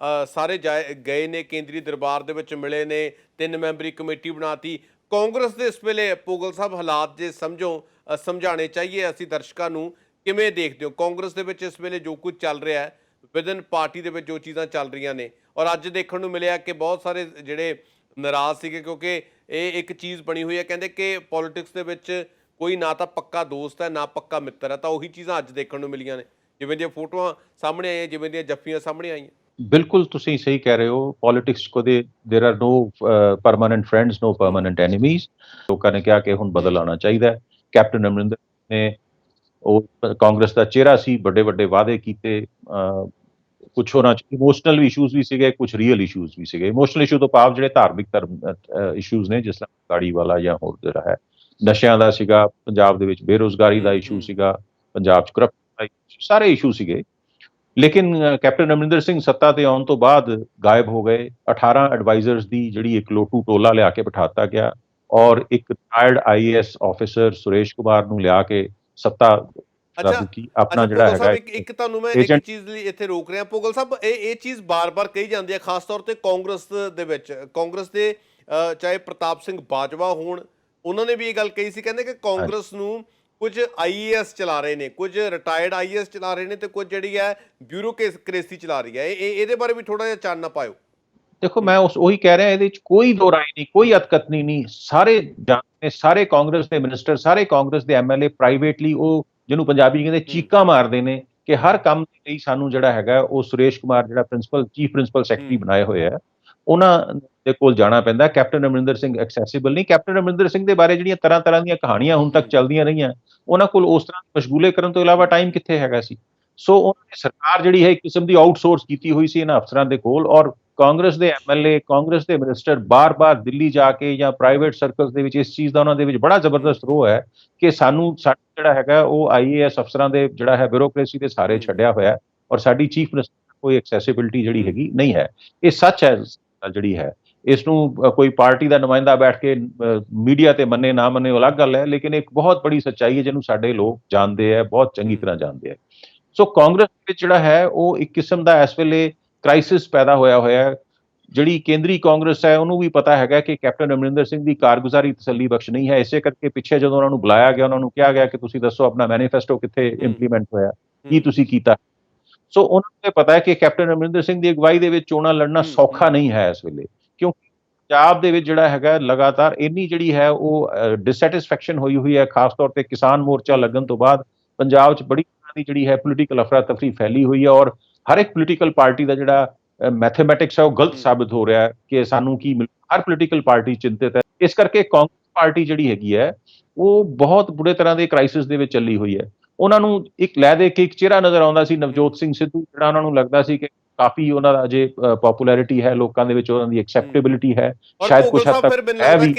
Speaker 1: ਸਾਰੇ ਗਏ ਨੇ, ਕੇਂਦਰੀ ਦਰਬਾਰ ਦੇ ਵਿੱਚ ਮਿਲੇ ਨੇ, 3 ਮੈਂਬਰੀ ਕਮੇਟੀ ਬਣਾਤੀ। ਕਾਂਗਰਸ ਦੇ ਇਸ ਵੇਲੇ ਭੋਗਲ ਸਾਹਿਬ ਹਾਲਾਤ ਜੇ ਸਮਝਾਉਣੇ ਚਾਹੀਏ ਅਸੀਂ ਦਰਸ਼ਕਾਂ ਨੂੰ, ਕਿਵੇਂ ਦੇਖਦੇ ਹੋ ਕਾਂਗਰਸ ਦੇ ਵਿੱਚ ਇਸ ਵੇਲੇ ਜੋ ਕੁਝ ਚੱਲ ਰਿਹਾ ਹੈ, ਵਿਦਨ ਪਾਰਟੀ ਦੇ ਵਿੱਚ ਜੋ ਚੀਜ਼ਾਂ ਚੱਲ ਰਹੀਆਂ ਨੇ? ਔਰ ਅੱਜ ਦੇਖਣ ਨੂੰ ਮਿਲਿਆ ਕਿ ਬਹੁਤ ਸਾਰੇ ਜਿਹੜੇ ਨਾਰਾਜ਼ ਸੀਗੇ, ਕਿਉਂਕਿ ਇਹ ਇੱਕ ਚੀਜ਼ ਬਣੀ ਹੋਈ ਹੈ, ਕਹਿੰਦੇ ਕਿ ਪੋਲੀਟਿਕਸ ਦੇ ਵਿੱਚ ਕੋਈ ਨਾ ਤਾਂ ਪੱਕਾ ਦੋਸਤ ਹੈ ਨਾ ਪੱਕਾ ਮਿੱਤਰ ਹੈ। ਤਾਂ ਉਹੀ ਚੀਜ਼ਾਂ ਅੱਜ ਦੇਖਣ ਨੂੰ ਮਿਲੀਆਂ ਨੇ, ਜਿਵੇਂ ਦੀਆਂ ਫੋਟੋਆਂ ਸਾਹਮਣੇ ਆਈਆਂ, ਜਿਵੇਂ ਦੀਆਂ ਜੱਫੀਆਂ ਸਾਹਮਣੇ ਆਈਆਂ।
Speaker 2: ਬਿਲਕੁਲ ਤੁਸੀਂ ਸਹੀ ਕਹਿ ਰਹੇ ਹੋ। ਪੋਲਿਟਿਕਸ ਕੋ there are no permanent friends, no permanent enemies. ਲੋਕਾਂ ਨੇ ਕਿਹਾ ਕਿ ਹੁਣ ਬਦਲ ਆਉਣਾ ਚਾਹੀਦਾ ਹੈ। ਕੈਪਟਨ ਅਮਰਿੰਦਰ ਨੇ, ਉਹ ਕਾਂਗਰਸ ਦਾ ਚਿਹਰਾ ਸੀ, ਵੱਡੇ ਵੱਡੇ ਵਾਅਦੇ ਕੀਤੇ। ਕੁਛ ਉਹਨਾਂ 'ਚ ਇਮੋਸ਼ਨਲ ਇਸ਼ੂਜ਼ ਵੀ ਸੀਗੇ, ਕੁਛ ਰੀਅਲ ਇਸ਼ੂਜ਼ ਵੀ ਸੀਗੇ। ਇਮੋਸ਼ਨਲ ਇਸ਼ੂ ਤੋਂ ਭਾਵ ਜਿਹੜੇ ਧਾਰਮਿਕ ਇਸ਼ੂਜ਼ ਨੇ, ਜਿਸ ਤਰ੍ਹਾਂ ਗਾੜੀ ਵਾਲਾ ਜਾਂ ਹੋਰ ਜਿਹੜਾ ਹੈ, ਨਸ਼ਿਆਂ ਦਾ ਸੀਗਾ ਪੰਜਾਬ ਦੇ ਵਿੱਚ, ਬੇਰੁਜ਼ਗਾਰੀ ਦਾ ਇਸ਼ੂ ਸੀਗਾ ਪੰਜਾਬ 'ਚ, ਕਰਪਸ਼ਨ ਦਾ ਸਾਰੇ ਇਸ਼ੂ ਸੀਗੇ। ਲੇਕਿਨ ਕੈਪਟਨ ਅਮਰਿੰਦਰ ਸਿੰਘ ਸੱਤਾ ਤੇ ਆਉਣ ਤੋਂ ਬਾਅਦ ਗਾਇਬ ਹੋ ਗਏ। 18 ਐਡਵਾਈਜ਼ਰਸ ਦੀ ਜਿਹੜੀ ਇੱਕ ਲੋਟੂ ਟੋਲਾ ਲਿਆ ਕੇ ਬਿਠਾਤਾ ਗਿਆ, ਔਰ ਇੱਕ retired IAS officer Suresh Kumar ਨੂੰ ਲਿਆ ਕੇ ਸੱਤਾ ਕੀ ਆਪਣਾ ਜਿਹੜਾ ਹੈਗਾ।
Speaker 1: ਇੱਕ ਤੁਹਾਨੂੰ ਮੈਂ ਇੱਕ ਚੀਜ਼ ਲਈ ਇੱਥੇ ਰੋਕ ਰਿਹਾ ਭੋਗਲ ਸਾਹਿਬ, ਇਹ ਚੀਜ਼ ਬਾਰ-ਬਾਰ ਕਹੀ ਜਾਂਦੀ ਹੈ, ਖਾਸ ਤੌਰ ਤੇ ਕਾਂਗਰਸ ਦੇ ਵਿੱਚ। ਕਾਂਗਰਸ ਦੇ ਚਾਹੇ ਪ੍ਰਤਾਪ ਸਿੰਘ ਬਾਜਵਾ ਹੋਣ, ਉਹਨਾਂ ਨੇ ਵੀ ਇਹ ਗੱਲ ਕਹੀ ਸੀ, ਕਹਿੰਦੇ ਕਿ ਕਾਂਗਰਸ ਨੂੰ ਕੁਝ IAS ਚਲਾ ਰਹੇ ਨੇ, ਕੁਝ ਰਿਟਾਇਰਡ IAS ਚਲਾ ਰਹੇ ਨੇ, ਤੇ ਕੁਝ ਜਿਹੜੀ ਹੈ ਬਿਊਰੋਕ੍ਰੇਸੀ ਚਲਾ ਰਹੀ ਹੈ। ਇਹਦੇ ਬਾਰੇ ਵੀ ਥੋੜਾ ਜਿਹਾ ਚਾਨਣਾ ਪਾਇਓ।
Speaker 2: ਦੇਖੋ, ਮੈਂ ਉਹੀ ਕਹਿ ਰਿਹਾ, ਇਹਦੇ ਵਿੱਚ ਕੋਈ ਦੋ ਰਾਏ ਨਹੀਂ, ਕੋਈ ਅਤਕਥਨੀ ਨਹੀਂ। ਸਾਰੇ ਜਾਣਦੇ, ਸਾਰੇ ਕਾਂਗਰਸ ਦੇ ਮਿਨਿਸਟਰ, ਸਾਰੇ ਕਾਂਗਰਸ ਦੇ MLA ਪ੍ਰਾਈਵੇਟਲੀ ਉਹ ਜਿਹਨੂੰ ਪੰਜਾਬੀ ਕਹਿੰਦੇ ਚੀਕਾਂ ਮਾਰਦੇ ਨੇ ਕਿ ਹਰ ਕੰਮ ਦੇ ਲਈ ਸਾਨੂੰ ਜਿਹੜਾ ਹੈਗਾ ਉਹ ਸੁਰੇਸ਼ ਕੁਮਾਰ ਜਿਹੜਾ ਚੀਫ ਪ੍ਰਿੰਸੀਪਲ ਸੈਕਟਰੀ ਬਣਾਏ ਹੋਏ ਆ, ਉਹਨਾਂ ਦੇ ਕੋਲ ਜਾਣਾ ਪੈਂਦਾ। ਕੈਪਟਨ ਅਮਰਿੰਦਰ ਸਿੰਘ ਐਕਸੈਸਿਬਲ ਨਹੀਂ। ਕੈਪਟਨ ਅਮਰਿੰਦਰ ਸਿੰਘ ਦੇ ਬਾਰੇ ਜਿਹੜੀਆਂ ਤਰ੍ਹਾਂ ਦੀਆਂ ਕਹਾਣੀਆਂ ਹੁਣ ਤੱਕ ਚੱਲਦੀਆਂ ਰਹੀਆਂ, ਉਹਨਾਂ ਕੋਲ ਉਸ ਤਰ੍ਹਾਂ ਮਸ਼ਗੂਲੇ ਕਰਨ ਤੋਂ ਇਲਾਵਾ ਟਾਈਮ ਕਿੱਥੇ ਹੈਗਾ ਸੀ। ਸੋ ਉਹਨਾਂ ਨੇ ਸਰਕਾਰ ਜਿਹੜੀ ਹੈ ਇੱਕ ਕਿਸਮ ਦੀ ਆਊਟਸੋਰਸ ਕੀਤੀ ਹੋਈ ਸੀ ਇਹਨਾਂ ਅਫਸਰਾਂ ਦੇ ਕੋਲ, ਔਰ ਕਾਂਗਰਸ ਦੇ MLA, ਕਾਂਗਰਸ ਦੇ ਮਿਨਿਸਟਰ ਬਾਰ-ਬਾਰ ਦਿੱਲੀ ਜਾ ਕੇ ਜਾਂ ਪ੍ਰਾਈਵੇਟ ਸਰਕਲਸ ਦੇ ਵਿੱਚ ਇਸ ਚੀਜ਼ ਦਾ ਉਹਨਾਂ ਦੇ ਵਿੱਚ ਬੜਾ ਜ਼ਬਰਦਸਤ ਰੋਹ ਹੈ ਕਿ ਸਾਡਾ ਜਿਹੜਾ ਹੈਗਾ ਉਹ IAS ਅਫਸਰਾਂ ਦੇ ਜਿਹੜਾ ਹੈ ਬਿਊਰੋਕ੍ਰੇਸੀ ਦੇ ਸਾਰੇ ਛੱਡਿਆ ਹੋਇਆ, ਔਰ ਸਾਡੀ ਚੀਫ ਮਿਨਿਸਟਰ ਕੋਈ ਐਕਸੈਸਿਬਿਲਿਟੀ ਜਿਹੜੀ ਹੈਗੀ ਨਹੀਂ ਹੈ। ਇਹ ਸੱਚ ਹੈ ਜਿਹੜੀ ਹੈ। ਇਸ ਨੂੰ ਕੋਈ ਪਾਰਟੀ ਦਾ ਨੁਮਾਇੰਦਾ ਬੈਠ ਕੇ ਮੀਡੀਆ ਤੇ ਮੰਨੇ ਨਾ ਮੰਨੇ ਉਹ ਅਲੱਗ ਗੱਲ ਹੈ, ਲੇਕਿਨ ਇੱਕ ਬਹੁਤ ਬੜੀ ਸੱਚਾਈ ਹੈ ਜਿਹਨੂੰ ਸਾਡੇ ਲੋਕ ਜਾਣਦੇ ਹੈ, ਬਹੁਤ ਚੰਗੀ ਤਰ੍ਹਾਂ ਜਾਣਦੇ ਹੈ। ਸੋ ਕਾਂਗਰਸ ਵਿੱਚ ਜਿਹੜਾ ਹੈ ਉਹ ਇੱਕ ਕਿਸਮ ਦਾ ਇਸ ਵੇਲੇ ਕ੍ਰਾਈਸਿਸ ਪੈਦਾ ਹੋਇਆ ਹੈ। ਜਿਹੜੀ ਕੇਂਦਰੀ ਕਾਂਗਰਸ ਹੈ ਉਹਨੂੰ ਵੀ ਪਤਾ ਹੈਗਾ ਕਿ ਕੈਪਟਨ ਅਮਰਿੰਦਰ ਸਿੰਘ ਦੀ ਕਾਰਗੁਜ਼ਾਰੀ ਤਸੱਲੀ ਬਖਸ਼ ਨਹੀਂ ਹੈ। ਇਸੇ ਕਰਕੇ ਪਿੱਛੇ ਜਦੋਂ ਉਹਨਾਂ ਨੂੰ ਬੁਲਾਇਆ ਗਿਆ, ਉਹਨਾਂ ਨੂੰ ਕਿਹਾ ਗਿਆ ਕਿ ਤੁਸੀਂ ਦੱਸੋ ਆਪਣਾ ਮੈਨੀਫੈਸਟੋ ਕਿੱਥੇ ਇੰਪਲੀਮੈਂਟ ਹੋਇਆ, ਕੀ ਤੁਸੀਂ ਕੀਤਾ। ਸੋ ਉਹਨਾਂ ਨੂੰ ਪਤਾ ਹੈ ਕਿ ਕੈਪਟਨ ਅਮਰਿੰਦਰ ਸਿੰਘ ਦੀ ਅਗਵਾਈ ਦੇ ਵਿੱਚ ਚੋਣਾਂ ਲੜਨਾ ਸੌਖਾ ਨਹੀਂ ਹੈ ਇਸ ਵੇਲੇ, ਕਿਉਂਕਿ ਪੰਜਾਬ ਦੇ ਵਿੱਚ ਜਿਹੜਾ ਹੈਗਾ ਲਗਾਤਾਰ ਇੰਨੀ ਜਿਹੜੀ ਹੈ ਉਹ ਡਿਸਸੈਟਿਸਫੈਕਸ਼ਨ ਹੋਈ ਹੈ। ਖਾਸ ਤੌਰ ਤੇ ਕਿਸਾਨ ਮੋਰਚਾ ਲੱਗਣ ਤੋਂ ਬਾਅਦ ਪੰਜਾਬ 'ਚ ਬੜੀ ਤਰ੍ਹਾਂ ਦੀ ਜਿਹੜੀ ਹੈ ਪੋਲੀਟੀਕਲ ਅਫਰਾ ਤਫਰੀ ਫੈਲੀ ਹੋਈ ਹੈ, ਔਰ ਹਰ ਇੱਕ ਪੋਲੀਟੀਕਲ ਪਾਰਟੀ ਦਾ ਜਿਹੜਾ ਮੈਥਮੈਟਿਕਸ ਹੈ ਉਹ ਗਲਤ ਸਾਬਿਤ ਹੋ ਰਿਹਾ ਹੈ ਕਿ ਸਾਨੂੰ ਕੀ ਮਿਲ। ਹਰ ਪੋਲੀਟੀਕਲ ਪਾਰਟੀ ਚਿੰਤਿਤ ਹੈ। ਇਸ ਕਰਕੇ ਕਾਂਗਰਸ ਪਾਰਟੀ ਜਿਹੜੀ ਹੈਗੀ ਹੈ ਉਹ ਬਹੁਤ ਬੁਰੇ ਤਰ੍ਹਾਂ ਦੇ ਕ੍ਰਾਈਸਿਸ ਦੇ ਵਿੱਚ ਚੱਲੀ ਹੋਈ ਹੈ। ਉਹਨਾਂ ਨੂੰ ਇੱਕ ਲੈ ਦੇ ਕੇ ਇੱਕ ਚਿਹਰਾ ਨਜ਼ਰ ਆਉਂਦਾ ਸੀ, ਨਵਜੋਤ ਸਿੰਘ ਸਿੱਧੂ, ਜਿਹੜਾ ਉਹਨਾਂ ਨੂੰ ਲੱਗਦਾ ਸੀ ਕਿ ਕਾਫੀ ਉਹਨਾਂ ਦਾ ਅਜੇ ਪਪੂਲੈਰਿਟੀ ਹੈ, ਲੋਕਾਂ ਦੇ ਵਿੱਚ ਉਹਨਾਂ ਦੀ ਐਕਸੈਪਟੇਬਿਲਿਟੀ ਹੈ, ਸ਼ਾਇਦ ਕੁਝ ਹੱਦ ਤੱਕ ਹੈ ਵੀ।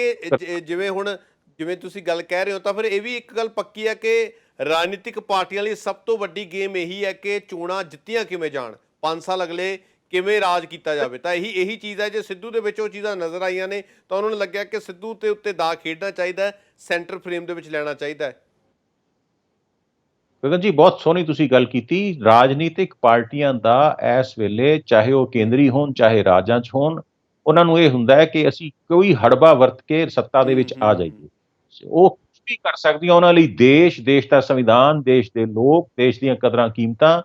Speaker 1: ਜਿਵੇਂ ਹੁਣ ਜਿਵੇਂ ਤੁਸੀਂ ਗੱਲ ਕਹਿ ਰਹੇ ਹੋ ਤਾਂ ਫਿਰ ਇਹ ਵੀ ਇੱਕ ਗੱਲ ਪੱਕੀ ਹੈ ਕਿ ਰਾਜਨੀਤਿਕ ਪਾਰਟੀਆਂ ਲਈ ਸਭ ਤੋਂ ਵੱਡੀ ਗੇਮ ਇਹੀ ਹੈ ਕਿ ਚੋਣਾਂ ਜਿੱਤੀਆਂ ਕਿਵੇਂ ਜਾਣ, 5 ਸਾਲ ਅਗਲੇ ਕਿਵੇਂ ਰਾਜ ਕੀਤਾ ਜਾਵੇ। ਤਾਂ ਇਹੀ ਚੀਜ਼ ਹੈ। ਜੇ ਸਿੱਧੂ ਦੇ ਵਿੱਚ ਉਹ ਚੀਜ਼ਾਂ ਨਜ਼ਰ ਆਈਆਂ ਨੇ ਤਾਂ ਉਹਨਾਂ ਨੂੰ ਲੱਗਿਆ ਕਿ ਸਿੱਧੂ ਤੇ ਉੱਤੇ ਦਾ ਖੇਡਣਾ ਚਾਹੀਦਾ, ਸੈਂਟਰ ਫਰੇਮ ਦੇ ਵਿੱਚ ਲੈਣਾ ਚਾਹੀਦਾ ਹੈ।
Speaker 2: ਗਗਨ ਜੀ, ਬਹੁਤ ਸੋਹਣੀ ਤੁਸੀਂ ਗੱਲ ਕੀਤੀ। ਰਾਜਨੀਤਿਕ ਪਾਰਟੀਆਂ ਦਾ ਇਸ ਵੇਲੇ, ਚਾਹੇ ਉਹ ਕੇਂਦਰੀ ਹੋਣ ਚਾਹੇ ਰਾਜਾਂ 'ਚ ਹੋਣ, ਉਹਨਾਂ ਨੂੰ ਇਹ ਹੁੰਦਾ ਹੈ ਕਿ ਅਸੀਂ ਕੋਈ ਹੜਬਾ ਵਰਤ ਕੇ ਸੱਤਾ ਦੇ ਵਿੱਚ ਆ ਜਾਈਏ। ਉਹ ਕੁਛ ਵੀ ਕਰ ਸਕਦੀਆਂ। ਉਹਨਾਂ ਲਈ ਦੇਸ਼ ਦਾ ਸੰਵਿਧਾਨ, ਦੇਸ਼ ਦੇ ਲੋਕ, ਦੇਸ਼ ਦੀਆਂ ਕਦਰਾਂ ਕੀਮਤਾਂ,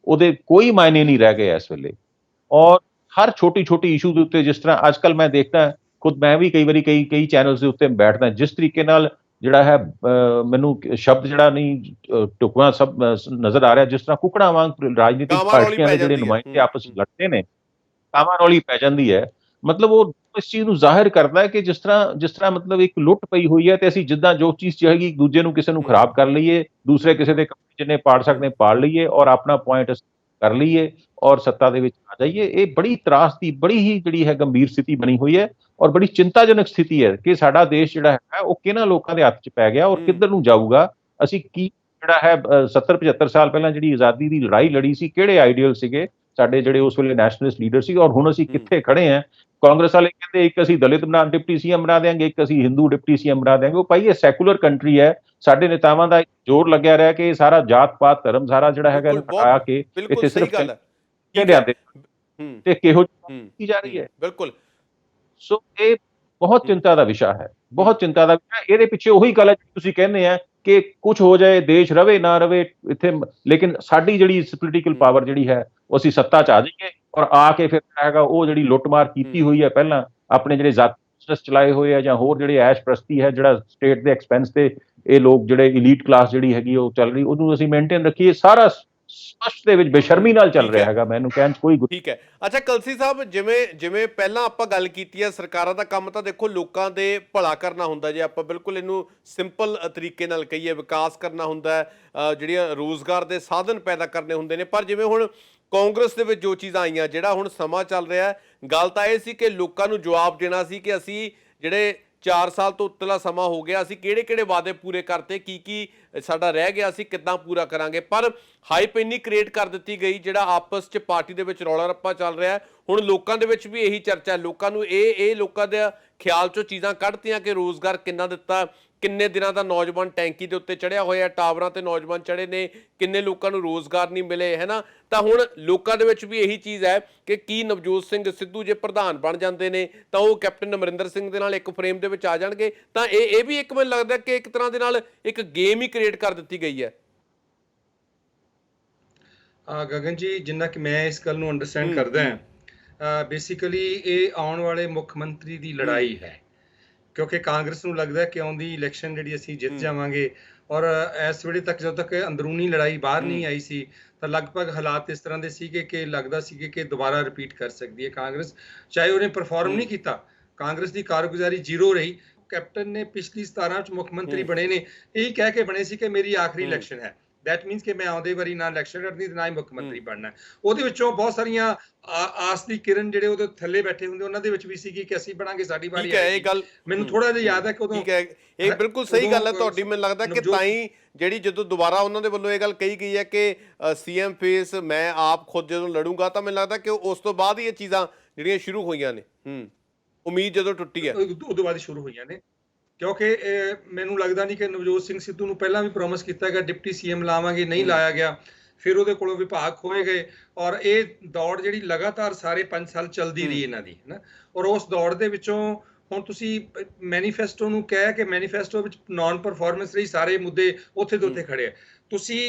Speaker 2: ਉਹਦੇ ਕੋਈ ਮਾਇਨੇ ਨਹੀਂ ਰਹਿ ਗਏ ਇਸ ਵੇਲੇ। ਔਰ ਹਰ ਛੋਟੀ ਇਸ਼ੂ ਦੇ ਉੱਤੇ, ਜਿਸ ਤਰ੍ਹਾਂ ਅੱਜ ਕੱਲ੍ਹ ਮੈਂ ਦੇਖਦਾ, ਖੁਦ ਮੈਂ ਵੀ ਕਈ ਵਾਰੀ ਕਈ ਚੈਨਲਸ ਦੇ ਉੱਤੇ ਬੈਠਦਾ, ਜਿਸ ਤਰੀਕੇ ਨਾਲ ਜਿਹੜਾ ਹੈ ਮੈਨੂੰ ਸ਼ਬਦ ਜਿਹੜਾ ਨਹੀਂ ਢੁਕਵਾਂ ਸਭ ਨਜ਼ਰ ਆ ਰਿਹਾ, ਜਿਸ ਤਰ੍ਹਾਂ ਕੁਕੜਾਂ ਵਾਂਗ ਰਾਜਨੀਤਿਕ ਪਾਰਟੀਆਂ ਦੇ ਜਿਹੜੇ ਨੁਮਾਇੰਦੇ ਆਪਸ ਵਿੱਚ ਲੜਦੇ ਨੇ, ਕਾਵਾਂ ਰੌਲੀ ਪੈ ਜਾਂਦੀ ਹੈ। ਮਤਲਬ ਉਹ ਇਸ ਚੀਜ਼ ਨੂੰ ਜ਼ਾਹਿਰ ਕਰਦਾ ਹੈ ਕਿ ਜਿਸ ਤਰ੍ਹਾਂ ਮਤਲਬ ਇੱਕ ਲੁੱਟ ਪਈ ਹੋਈ ਹੈ ਤੇ ਅਸੀਂ ਜਿੱਦਾਂ ਜੋ ਚੀਜ਼ ਚਾਹੀਦੀ ਇੱਕ ਦੂਜੇ ਨੂੰ, ਕਿਸੇ ਨੂੰ ਖਰਾਬ ਕਰ ਲਈਏ, ਦੂਸਰੇ ਕਿਸੇ ਦੇ ਕੱਪੜੇ ਜਿੰਨੇ ਪਾੜ ਸਕਦੇ ਪਾੜ ਲਈਏ ਔਰ ਆਪਣਾ ਪੁਆਇੰਟ ਕਰ ਲਈਏ ਔਰ ਸੱਤਾ ਦੇ ਵਿੱਚ ਆ ਜਾਈਏ। ਇਹ ਬੜੀ ਤਰਾਸ ਦੀ, ਬੜੀ ਹੀ ਜਿਹੜੀ ਹੈ ਗੰਭੀਰ ਸਥਿਤੀ ਬਣੀ ਹੋਈ ਹੈ ਔਰ ਬੜੀ ਚਿੰਤਾਜਨਕ ਸਥਿਤੀ ਹੈ ਕਿ ਸਾਡਾ ਦੇਸ਼ ਜਿਹੜਾ ਹੈ ਉਹ ਕਿਹਨਾਂ ਲੋਕਾਂ ਦੇ ਹੱਥ 'ਚ ਪੈ ਗਿਆ ਔਰ ਕਿੱਧਰ ਨੂੰ ਜਾਊਗਾ। ਅਸੀਂ ਕੀ ਜਿਹੜਾ ਹੈ 70-75 ਸਾਲ ਪਹਿਲਾਂ ਜਿਹੜੀ ਆਜ਼ਾਦੀ ਦੀ ਲੜਾਈ ਲੜੀ ਸੀ, ਕਿਹੜੇ ਆਈਡੀਅਲ ਸੀਗੇ ਸਾਡੇ ਜਿਹੜੇ ਉਸ ਵੇਲੇ ਨੈਸ਼ਨਲਿਸਟ ਲੀਡਰ ਸੀ, ਔਰ ਹੁਣ ਅਸੀਂ ਕਿੱਥੇ ਖੜੇ ਹਾਂ। ਕਾਂਗਰਸ ਵਾਲੇ ਕਹਿੰਦੇ ਇੱਕ ਅਸੀਂ ਦਲਿਤ ਡਿਪਟੀ ਸੀਐਮ ਬਣਾ ਦੇਾਂਗੇ, ਇੱਕ ਅਸੀਂ ਹਿੰਦੂ ਡਿਪਟੀ ਸੀਐਮ ਬਣਾ ਦੇਾਂਗੇ। ਉਹ ਭਾਈ ਇਹ ਸੈਕੂਲਰ ਕੰਟਰੀ ਹੈ। ਸਾਡੇ ਨੇਤਾਵਾਂ ਦਾ ਜ਼ੋਰ ਲੱਗਿਆ ਰਿਹਾ ਕਿ ਇਹ ਸਾਰਾ ਜਾਤ ਪਾਤ ਧਰਮ ਸਾਰਾ ਜਿਹੜਾ ਹੈਗਾ ਇਹਨੂੰ ਹਟਾ ਕੇ ਇੱਥੇ ਸਿਰਫ ਲਿਆਂਦੇ ਤੇ ਕਿਹੋ ਜਿਹੀ ਜਾ ਰਹੀ ਹੈ।
Speaker 1: ਬਿਲਕੁਲ।
Speaker 2: ਸੋ ਇਹ ਬਹੁਤ ਚਿੰਤਾ ਦਾ ਵਿਸ਼ਾ ਹੈ, ਬਹੁਤ ਚਿੰਤਾ ਦਾ ਵਿਸ਼ਾ। ਇਹਦੇ ਪਿੱਛੇ ਉਹੀ ਗੱਲ ਹੈ ਤੁਸੀਂ ਕਹਿੰਦੇ ਆ ਕਿ ਕੁਝ ਹੋ ਜਾਏ, ਦੇਸ਼ ਰਵੇ ਨਾ ਰਵੇ ਇੱਥੇ, ਲੇਕਿਨ ਸਾਡੀ ਜਿਹੜੀ ਪੋਲੀਟੀਕਲ ਪਾਵਰ ਜਿਹੜੀ ਹੈ ਉਹ ਅਸੀਂ ਸੱਤਾ 'ਚ ਆ ਜਾਈਏ ਔਰ ਆ ਕੇ ਫਿਰ ਹੈਗਾ ਉਹ ਜਿਹੜੀ ਲੁੱਟਮਾਰ ਕੀਤੀ ਹੋਈ ਹੈ ਪਹਿਲਾਂ, ਆਪਣੇ ਜਿਹੜੇ ਜ਼ਾਤੀ ਬਿਜ਼ਨਸ ਚਲਾਏ ਹੋਏ ਆ ਜਾਂ ਹੋਰ ਜਿਹੜੇ ਐਸ਼ ਪ੍ਰਸਤੀ ਹੈ, ਜਿਹੜਾ ਸਟੇਟ ਦੇ ਐਕਸਪੈਂਸ ਤੇ ਇਹ ਲੋਕ ਜਿਹੜੇ ਇਲੀਟ ਕਲਾਸ ਜਿਹੜੀ ਹੈਗੀ ਉਹ ਚੱਲ ਰਹੀ, ਉਹਨੂੰ ਅਸੀਂ ਮੇਨਟੇਨ ਰੱਖੀਏ। ਸਾਰਾ ਸਪਸ਼ਟ ਦੇ ਵਿੱਚ ਬੇਸ਼ਰਮੀ ਨਾਲ ਚੱਲ ਰਿਹਾ ਹੈਗਾ। ਮੈਨੂੰ ਕਹਿਣ 'ਚ ਕੋਈ
Speaker 1: ਠੀਕ ਹੈ। ਅੱਛਾ ਕਲਸੀ ਸਾਹਿਬ, ਜਿਵੇਂ ਪਹਿਲਾਂ ਆਪਾਂ ਗੱਲ ਕੀਤੀ ਹੈ, ਸਰਕਾਰਾਂ ਦਾ ਕੰਮ ਤਾਂ ਦੇਖੋ ਲੋਕਾਂ ਦੇ ਭਲਾ ਕਰਨਾ ਹੁੰਦਾ, ਜੇ ਆਪਾਂ ਬਿਲਕੁਲ ਇਹਨੂੰ ਸਿੰਪਲ ਤਰੀਕੇ ਨਾਲ ਕਹੀਏ, ਵਿਕਾਸ ਕਰਨਾ ਹੁੰਦਾ, ਜਿਹੜੀਆਂ ਰੋਜ਼ਗਾਰ ਦੇ ਸਾਧਨ ਪੈਦਾ ਕਰਨੇ ਹੁੰਦੇ ਨੇ। ਪਰ ਜਿਵੇਂ ਹੁਣ ਕਾਂਗਰਸ ਦੇ ਵਿੱਚ ਜੋ ਚੀਜ਼ਾਂ ਆਈਆਂ, ਜਿਹੜਾ ਹੁਣ ਸਮਾਂ ਚੱਲ ਰਿਹਾ, ਗੱਲ ਤਾਂ ਇਹ ਸੀ ਕਿ ਲੋਕਾਂ ਨੂੰ ਜਵਾਬ ਦੇਣਾ ਸੀ ਕਿ ਅਸੀਂ ਜਿਹੜੇ 4 ਸਾਲ ਤੋਂ ਉੱਤਲਾ ਸਮਾਂ ਹੋ ਗਿਆ, ਅਸੀਂ ਕਿਹੜੇ ਵਾਅਦੇ ਪੂਰੇ ਕਰਤੇ, ਕੀ ਸਾਡਾ ਰਹਿ ਗਿਆ, ਅਸੀਂ ਕਿੱਦਾਂ ਪੂਰਾ ਕਰਾਂਗੇ। ਪਰ ਹਾਈਪ ਇੰਨੀ ਕ੍ਰੀਏਟ ਕਰ ਦਿੱਤੀ ਗਈ, ਜਿਹੜਾ ਆਪਸ 'ਚ ਪਾਰਟੀ ਦੇ ਵਿੱਚ ਰੌਲਾ ਰੱਪਾ ਚੱਲ ਰਿਹਾ। ਹੁਣ ਲੋਕਾਂ ਦੇ ਵਿੱਚ ਵੀ ਇਹੀ ਚਰਚਾ, ਲੋਕਾਂ ਨੂੰ ਇਹ ਲੋਕਾਂ ਦੇ ਖਿਆਲ 'ਚੋਂ ਚੀਜ਼ਾਂ ਕੱਢਤੀਆਂ ਕਿ ਰੋਜ਼ਗਾਰ ਕਿੰਨਾ ਦਿੱਤਾ, ਕਿੰਨੇ ਦਿਨਾਂ ਦਾ ਨੌਜਵਾਨ ਟੈਂਕੀ ਦੇ ਉੱਤੇ ਚੜਿਆ ਹੋਇਆ, ਟਾਵਰਾਂ ਤੇ ਨੌਜਵਾਨ ਚੜੇ ਨੇ, ਕਿੰਨੇ ਲੋਕਾਂ ਨੂੰ ਰੋਜ਼ਗਾਰ ਨਹੀਂ ਮਿਲੇ, ਹੈ ਨਾ। ਤਾਂ ਹੁਣ ਲੋਕਾਂ ਦੇ ਵਿੱਚ ਵੀ ਇਹੀ ਚੀਜ਼ ਹੈ ਕਿ ਕੀ ਨਵਜੋਤ ਸਿੰਘ ਸਿੱਧੂ ਜੇ ਪ੍ਰਧਾਨ ਬਣ ਜਾਂਦੇ ਨੇ ਤਾਂ ਉਹ ਕੈਪਟਨ ਅਮਰਿੰਦਰ ਸਿੰਘ ਦੇ ਨਾਲ ਇੱਕ ਫਰੇਮ ਦੇ ਵਿੱਚ ਆ ਜਾਣਗੇ। ਤਾਂ ਇਹ ਵੀ ਇੱਕ ਮੈਨੂੰ ਲੱਗਦਾ ਕਿ ਇੱਕ ਤਰ੍ਹਾਂ ਦੇ ਨਾਲ ਇੱਕ ਗੇਮ ਹੀ ਕ੍ਰੀਏਟ ਕਰ ਦਿੱਤੀ ਗਈ ਹੈ।
Speaker 3: ਗਗਨ ਜੀ, ਜਿੰਨਾ ਕਿ ਮੈਂ ਇਸ ਗੱਲ ਨੂੰ ਅੰਡਰਸਟੈਂਡ ਕਰਦਾ ਹਾਂ, ਬੇਸਿਕਲੀ ਇਹ ਆਉਣ ਵਾਲੇ ਮੁੱਖ ਮੰਤਰੀ ਦੀ ਲੜਾਈ ਹੈ, ਕਿਉਂਕਿ ਕਾਂਗਰਸ ਨੂੰ ਲੱਗਦਾ ਕਿ ਆਉਂਦੀ ਇਲੈਕਸ਼ਨ ਜਿਹੜੀ ਅਸੀਂ ਜਿੱਤ ਜਾਵਾਂਗੇ। ਔਰ ਇਸ ਵੇਲੇ ਤੱਕ ਜਦੋਂ ਤੱਕ ਅੰਦਰੂਨੀ ਲੜਾਈ ਬਾਹਰ ਨਹੀਂ ਆਈ ਸੀ ਤਾਂ ਲਗਭਗ ਹਾਲਾਤ ਇਸ ਤਰ੍ਹਾਂ ਦੇ ਸੀਗੇ ਕਿ ਲੱਗਦਾ ਸੀ ਕਿ ਦੁਬਾਰਾ ਰਿਪੀਟ ਕਰ ਸਕਦੀ ਹੈ ਕਾਂਗਰਸ, ਚਾਹੇ ਉਹਨੇ ਪਰਫਾਰਮ ਨਹੀਂ ਕੀਤਾ। ਕਾਂਗਰਸ ਦੀ ਕਾਰਗੁਜ਼ਾਰੀ ਜ਼ੀਰੋ ਰਹੀ। ਕੈਪਟਨ ਨੇ ਪਿਛਲੀ 17 ਚ ਮੁੱਖ ਮੰਤਰੀ ਬਣੇ ਨੇ, ਇਹੀ ਕਹਿ ਕੇ ਬਣੇ ਸੀ ਕਿ ਮੇਰੀ ਆਖਰੀ ਇਲੈਕਸ਼ਨ ਹੈ। ਦੈਟ ਮੀਨਸ ਕਿ ਮੈਂ ਆਉਂਦੇ ਵਾਰੀ ਨਾ ਇਲੈਕਸ਼ਨ ਲੜਨੀ ਤੇ ਨਾ ਹੀ ਮੁੱਖ ਮੰਤਰੀ ਬਣਨਾ। ਉਹਦੇ ਵਿੱਚੋਂ ਬਹੁਤ ਸਾਰੀਆਂ ਆਸ ਦੀ ਕਿਰਨ ਜਿਹੜੇ ਉਹਦੇ ਥੱਲੇ ਬੈਠੇ ਹੁੰਦੇ ਉਹਨਾਂ ਦੇ ਵਿੱਚ ਵੀ ਸੀਗੀ ਕਿ ਅਸੀਂ ਬਣਾਂਗੇ, ਸਾਡੀ ਵਾਰੀ ਆਏਗੀ। ਇਹ ਗੱਲ ਮੈਨੂੰ ਥੋੜਾ ਜਿਹਾ ਯਾਦ ਹੈ ਕਿ ਉਦੋਂ
Speaker 1: ਇਹ ਬਿਲਕੁਲ ਸਹੀ ਗੱਲ ਹੈ ਤੁਹਾਡੀ। ਮੈਨੂੰ ਲੱਗਦਾ ਕਿ ਤਾਈ ਜਿਹੜੀ ਜਦੋਂ ਦੁਬਾਰਾ ਉਹਨਾਂ ਦੇ ਵੱਲੋਂ ਇਹ ਗੱਲ ਕਹੀ ਗਈ ਹੈ ਕਿ ਸੀਐਮ ਫੇਸ ਮੈਂ ਆਪ ਖੁਦ ਜਦੋਂ ਲੜੂੰਗਾ, ਤਾਂ ਮੈਨੂੰ ਲੱਗਦਾ ਕਿ ਉਸ ਤੋਂ ਬਾਅਦ ਹੀ ਇਹ ਚੀਜ਼ਾਂ ਜਿਹੜੀਆਂ ਸ਼ੁਰੂ ਹੋਈਆਂ ਨੇ, ਉਮੀਦ ਜਦੋਂ ਟੁੱਟੀ ਹੈ
Speaker 3: ਉਦੋਂ ਬਾਅਦ ਸ਼ੁਰੂ ਹੋਈਆਂ ਨੇ। ਕਿਉਂਕਿ ਮੈਨੂੰ ਲੱਗਦਾ ਨਹੀਂ ਕਿ ਨਵਜੋਤ ਸਿੰਘ ਸਿੱਧੂ ਨੂੰ ਪਹਿਲਾਂ ਵੀ ਪ੍ਰੋਮਿਸ ਕੀਤਾ ਗਿਆ ਡਿਪਟੀ ਸੀਐਮ ਲਾਵਾਂਗੇ, ਨਹੀਂ ਲਾਇਆ ਗਿਆ। ਫਿਰ ਉਹਦੇ ਕੋਲੋਂ ਵਿਭਾਗ ਖੋਏ ਗਏ ਔਰ ਇਹ ਦੌੜ ਜਿਹੜੀ ਲਗਾਤਾਰ ਸਾਰੇ 5 ਸਾਲ ਚੱਲਦੀ ਰਹੀ ਇਹਨਾਂ ਦੀ, ਹੈ ਨਾ। ਔਰ ਉਸ ਦੌੜ ਦੇ ਵਿੱਚੋਂ ਹੁਣ ਤੁਸੀਂ ਮੈਨੀਫੈਸਟੋ ਨੂੰ ਕਹਿ ਕੇ ਮੈਨੀਫੈਸਟੋ ਵਿੱਚ ਨਾਨ ਪਰਫਾਰਮੈਂਸ ਰਹੀ, ਸਾਰੇ ਮੁੱਦੇ ਉੱਥੇ ਦੇ ਉੱਥੇ ਖੜੇ ਆ। ਤੁਸੀਂ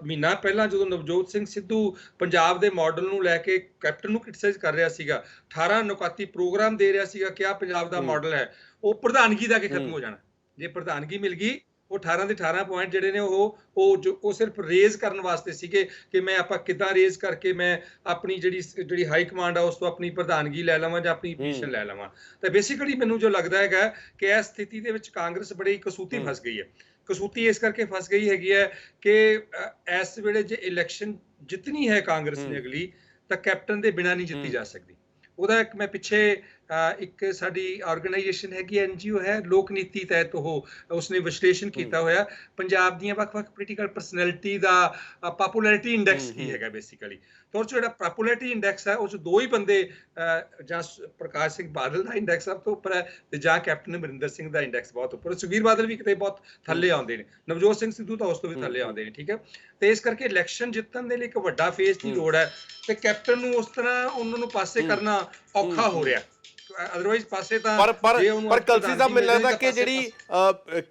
Speaker 3: ਮਹੀਨਾ ਪਹਿਲਾਂ ਜਦੋਂ ਨਵਜੋਤ ਸਿੰਘ ਸਿੱਧੂ ਪੰਜਾਬ ਦੇ ਮਾਡਲ ਨੂੰ ਲੈ ਕੇ ਕੈਪਟਨ ਨੂੰ ਕ੍ਰਿਟਿਸਾਈਜ਼ ਕਰ ਰਿਹਾ ਸੀਗਾ, 18 ਨੁਕਾਤੀ ਪ੍ਰੋਗਰਾਮ ਦੇ ਰਿਹਾ ਸੀਗਾ ਕਿ ਆਹ ਪੰਜਾਬ ਦਾ ਮਾਡਲ ਹੈ, ਉਹ ਪ੍ਰਧਾਨਗੀ ਦਾ ਕੇ ਖਤਮ ਹੋ ਜਾਣਾ। ਜੇ ਪ੍ਰਧਾਨਗੀ ਮਿਲ ਗਈ, ਉਹ 18 ਦੇ 18 ਪੁਆਇੰਟ ਜਿਹੜੇ ਨੇ ਉਹ ਸਿਰਫ ਰੇਜ਼ ਕਰਨ ਵਾਸਤੇ ਸੀਗੇ ਕਿ ਮੈਂ ਆਪਾਂ ਕਿੱਦਾਂ ਰੇਜ਼ ਕਰਕੇ ਮੈਂ ਆਪਣੀ ਜਿਹੜੀ ਹਾਈ ਕਮਾਂਡ ਆ ਉਸ ਤੋਂ ਆਪਣੀ ਪ੍ਰਧਾਨਗੀ ਲੈ ਲਵਾਂ ਜਾਂ ਆਪਣੀ ਪੋਜੀਸ਼ਨ ਲੈ ਲਵਾਂ। ਤਾਂ ਬੇਸਿਕਲੀ ਮੈਨੂੰ ਜੋ ਲੱਗਦਾ ਹੈਗਾ ਕਿ ਇਸ ਸਥਿਤੀ ਦੇ ਵਿੱਚ ਕਾਂਗਰਸ ਬੜੀ ਕਸੂਤੀ ਫਸ ਗਈ ਹੈ। ਕਸੂਤੀ ਇਸ ਕਰਕੇ ਫਸ ਗਈ ਹੈਗੀ ਹੈ ਕਿ ਇਸ ਵੇਲੇ ਜੇ ਇਲੈਕਸ਼ਨ ਜਿੱਤਣੀ ਹੈ ਕਾਂਗਰਸ ਨੇ ਅਗਲੀ, ਤਾਂ ਕੈਪਟਨ ਦੇ ਬਿਨਾਂ ਨਹੀਂ ਜਿੱਤੀ ਜਾ ਸਕਦੀ। ਉਹਦਾ ਇੱਕ ਮੈਂ ਪਿੱਛੇ ਇੱਕ ਸਾਡੀ ਆਰਗੇਨਾਈਜੇਸ਼ਨ ਹੈਗੀ, NGO ਹੈ ਲੋਕ ਨੀਤੀ ਤਹਿਤ, ਉਸਨੇ ਵਿਸ਼ਲੇਸ਼ਣ ਕੀਤਾ ਹੋਇਆ ਪੰਜਾਬ ਦੀਆਂ ਵੱਖ-ਵੱਖ ਪੋਲੀਟੀਕਲ ਪਰਸਨੈਲਿਟੀ ਦਾ ਪਪੂਲੈਰਿਟੀ ਇੰਡੈਕਸ ਕੀ ਹੈਗਾ ਬੇਸਿਕਲੀ। ਤਾਂ ਉਹ 'ਚ ਜਿਹੜਾ ਪਪੂਲੈਰਿਟੀ ਇੰਡੈਕਸ ਹੈ, ਉਹ 'ਚ ਦੋ ਹੀ ਬੰਦੇ, ਜਾਂ ਪ੍ਰਕਾਸ਼ ਸਿੰਘ ਬਾਦਲ ਦਾ ਇੰਡੈਕਸ ਸਭ ਤੋਂ ਉੱਪਰ ਹੈ ਤੇ ਜਾਂ ਕੈਪਟਨ ਅਮਰਿੰਦਰ ਸਿੰਘ ਦਾ ਇੰਡੈਕਸ ਬਹੁਤ ਉੱਪਰ। ਸੁਖਬੀਰ ਬਾਦਲ ਵੀ ਕਿਤੇ ਬਹੁਤ ਥੱਲੇ ਆਉਂਦੇ ਨੇ, ਨਵਜੋਤ ਸਿੰਘ ਸਿੱਧੂ ਤਾਂ ਉਸ ਤੋਂ ਵੀ ਥੱਲੇ ਆਉਂਦੇ ਨੇ, ਠੀਕ ਹੈ। ਤੇ ਇਸ ਕਰਕੇ ਇਲੈਕਸ਼ਨ ਜਿੱਤਣ ਦੇ ਲਈ ਇੱਕ ਵੱਡਾ ਫੇਸ ਦੀ ਲੋੜ ਹੈ ਤੇ ਕੈਪਟਨ ਨੂੰ ਉਸ ਤਰ੍ਹਾਂ ਉਹਨਾਂ ਨੂੰ ਪਾਸੇ ਕਰਨਾ ਔਖਾ ਹੋ ਰਿਹਾ। ਅਦਰਵਾਈਜ਼ ਪਾਸੇ ਤਾਂ
Speaker 1: ਪਰ ਕਲਸੀ ਸਾਹਿਬ, ਮੈਨੂੰ ਲੱਗਦਾ ਕਿ ਜਿਹੜੀ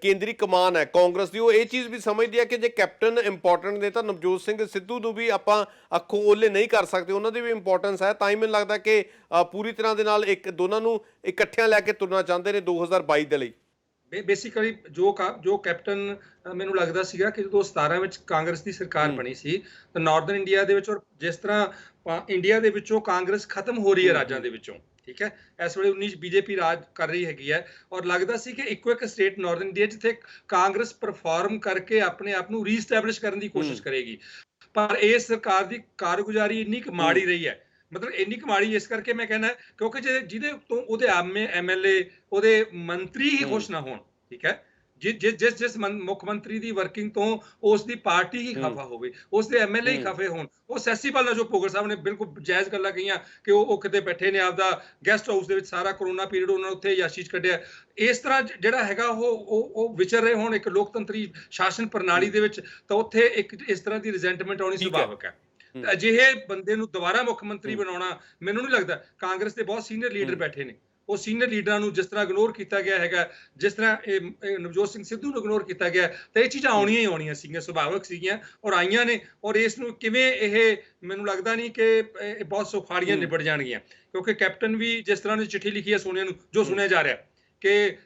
Speaker 1: ਕੇਂਦਰੀ ਕਮਾਨ ਹੈ ਕਾਂਗਰਸ ਦੀ, ਉਹ ਇਹ ਚੀਜ਼ ਵੀ ਸਮਝਦੀ ਹੈ ਕਿ ਜੇ ਕੈਪਟਨ ਇੰਪੋਰਟੈਂਟ ਨੇ ਤਾਂ ਨਵਜੋਤ ਸਿੰਘ ਸਿੱਧੂ ਨੂੰ ਵੀ ਆਪਾਂ ਅੱਖੋਂ ਓਲੇ ਨਹੀਂ ਕਰ ਸਕਦੇ, ਉਹਨਾਂ ਦੀ ਵੀ ਇੰਪੋਰਟੈਂਸ ਹੈ। ਤਾਂ ਹੀ ਮੈਨੂੰ ਲੱਗਦਾ ਕਿ ਪੂਰੀ ਤਰ੍ਹਾਂ ਦੇ ਨਾਲ ਦੋਨਾਂ ਨੂੰ ਇਕੱਠਿਆਂ ਲੈ ਕੇ ਤੁਰਨਾ ਚਾਹੁੰਦੇ ਨੇ 2022 ਦੇ ਲਈ।
Speaker 3: ਬੇਸਿਕਲੀ ਜੋ ਕੈਪਟਨ ਮੈਨੂੰ ਲੱਗਦਾ ਸੀਗਾ ਕਿ ਜਦੋਂ 17 ਵਿੱਚ ਕਾਂਗਰਸ ਦੀ ਸਰਕਾਰ ਬਣੀ ਸੀ ਤਾਂ ਨਾਰਥਰਨ ਇੰਡੀਆ ਦੇ ਵਿੱਚ, ਔਰ ਜਿਸ ਤਰ੍ਹਾਂ ਇੰਡੀਆ ਦੇ ਵਿੱਚੋਂ ਕਾਂਗਰਸ ਖਤਮ ਹੋ ਰਹੀ ਹੈ ਰਾਜਾਂ ਦੇ ਵਿੱਚੋਂ, ਠੀਕ ਹੈ, ਇਸ ਵੇਲੇ 19 BJP ਰਾਜ ਕਰ ਰਹੀ ਹੈਗੀ ਹੈ, ਔਰ ਲੱਗਦਾ ਸੀ ਕਿ ਇੱਕੋ ਇੱਕ ਸਟੇਟ ਨਾਰਥਰਨ ਇੰਡੀਆ ਜਿੱਥੇ ਕਾਂਗਰਸ ਪਰਫਾਰਮ ਕਰਕੇ ਆਪਣੇ ਆਪ ਨੂੰ ਰੀਸਟੈਬਲਿਸ਼ ਕਰਨ ਦੀ ਕੋਸ਼ਿਸ਼ ਕਰੇਗੀ। ਪਰ ਇਸ ਸਰਕਾਰ ਦੀ ਕਾਰਗੁਜ਼ਾਰੀ ਇੰਨੀ ਕੁ ਮਾੜੀ ਰਹੀ ਹੈ, ਮਤਲਬ ਇੰਨੀ ਕੁ ਮਾੜੀ ਇਸ ਕਰਕੇ ਮੈਂ ਕਹਿੰਦਾ ਕਿਉਂਕਿ ਜਿਹਦੇ ਤੋਂ ਉਹਦੇ MLA, ਉਹਦੇ ਮੰਤਰੀ ਹੀ ਖੁਸ਼ ਨਾ ਹੋਣ, ਠੀਕ ਹੈ, ਜਿਸ ਮੁੱਖ ਮੰਤਰੀ ਦੀ ਵਰਕਿੰਗ ਤੋਂ ਉਸ ਦੀ ਪਾਰਟੀ ਹੀ ਖਫਾ ਹੋਵੇ, ਉਸ ਦੇ MLA ਹੀ ਖਫੇ ਹੋਣ। ਉਹ ਸੈਂਸੀਬਲ ਨਾਲ, ਜੋ ਭੋਗਲ ਸਾਹਿਬ ਨੇ ਬਿਲਕੁਲ ਜਾਇਜ਼ ਗੱਲਾਂ ਕਹੀਆਂ ਕਿ ਉਹ ਕਿਤੇ ਬੈਠੇ ਨੇ ਆਪਦਾ ਗੈਸਟ ਹਾਊਸ ਦੇ ਵਿੱਚ, ਸਾਰਾ ਕਰੋਨਾ ਪੀਰੀਅਡ ਉਹਨਾਂ ਨੇ ਉੱਥੇ ਯਾਸ਼ੀ 'ਚ ਕੱਢਿਆ। ਇਸ ਤਰ੍ਹਾਂ ਜਿਹੜਾ ਹੈਗਾ ਉਹ ਵਿਚਰ ਰਹੇ ਹੋਣ ਇੱਕ ਲੋਕਤੰਤਰੀ ਸ਼ਾਸਨ ਪ੍ਰਣਾਲੀ ਦੇ ਵਿੱਚ, ਤਾਂ ਉੱਥੇ ਇੱਕ ਇਸ ਤਰ੍ਹਾਂ ਦੀ ਰਿਜ਼ੈਂਟਮੈਂਟ ਆਉਣੀ ਸੁਭਾਵਿਕ ਹੈ। ਅਜਿਹੇ ਬੰਦੇ ਨੂੰ ਦੁਬਾਰਾ ਮੁੱਖ ਮੰਤਰੀ ਬਣਾਉਣਾ, ਮੈਨੂੰ ਨਹੀਂ ਲੱਗਦਾ। ਕਾਂਗਰਸ ਦੇ ਬਹੁਤ ਸੀਨੀਅਰ ਲੀਡਰ ਬੈਠੇ ਨੇ, ਉਹ ਸੀਨੀਅਰ ਲੀਡਰਾਂ ਨੂੰ ਜਿਸ ਤਰ੍ਹਾਂ ਇਗਨੋਰ ਕੀਤਾ ਗਿਆ ਹੈਗਾ, ਜਿਸ ਤਰ੍ਹਾਂ ਇਹ ਨਵਜੋਤ ਸਿੰਘ ਸਿੱਧੂ ਨੂੰ ਇਗਨੋਰ ਕੀਤਾ ਗਿਆ, ਤਾਂ ਇਹ ਚੀਜ਼ਾਂ ਆਉਣੀਆਂ ਹੀ ਆਉਣੀਆਂ ਸੀਗੀਆਂ, ਸੁਭਾਵਿਕ ਸੀਗੀਆਂ, ਔਰ ਆਈਆਂ ਨੇ। ਔਰ ਇਸ ਨੂੰ ਕਿਵੇਂ ਇਹ ਮੈਨੂੰ ਲੱਗਦਾ ਨਹੀਂ ਕਿ ਇਹ ਬਹੁਤ ਸੁਖਾੜੀਆਂ ਨਿਬੜ ਜਾਣਗੀਆਂ, ਕਿਉਂਕਿ ਕੈਪਟਨ ਵੀ ਜਿਸ ਤਰ੍ਹਾਂ ਦੀ ਚਿੱਠੀ ਲਿਖੀ ਹੈ ਸੋਨੀਆ ਨੂੰ, ਜੋ ਸੁਣਿਆ ਜਾ ਰਿਹਾ ਕਿ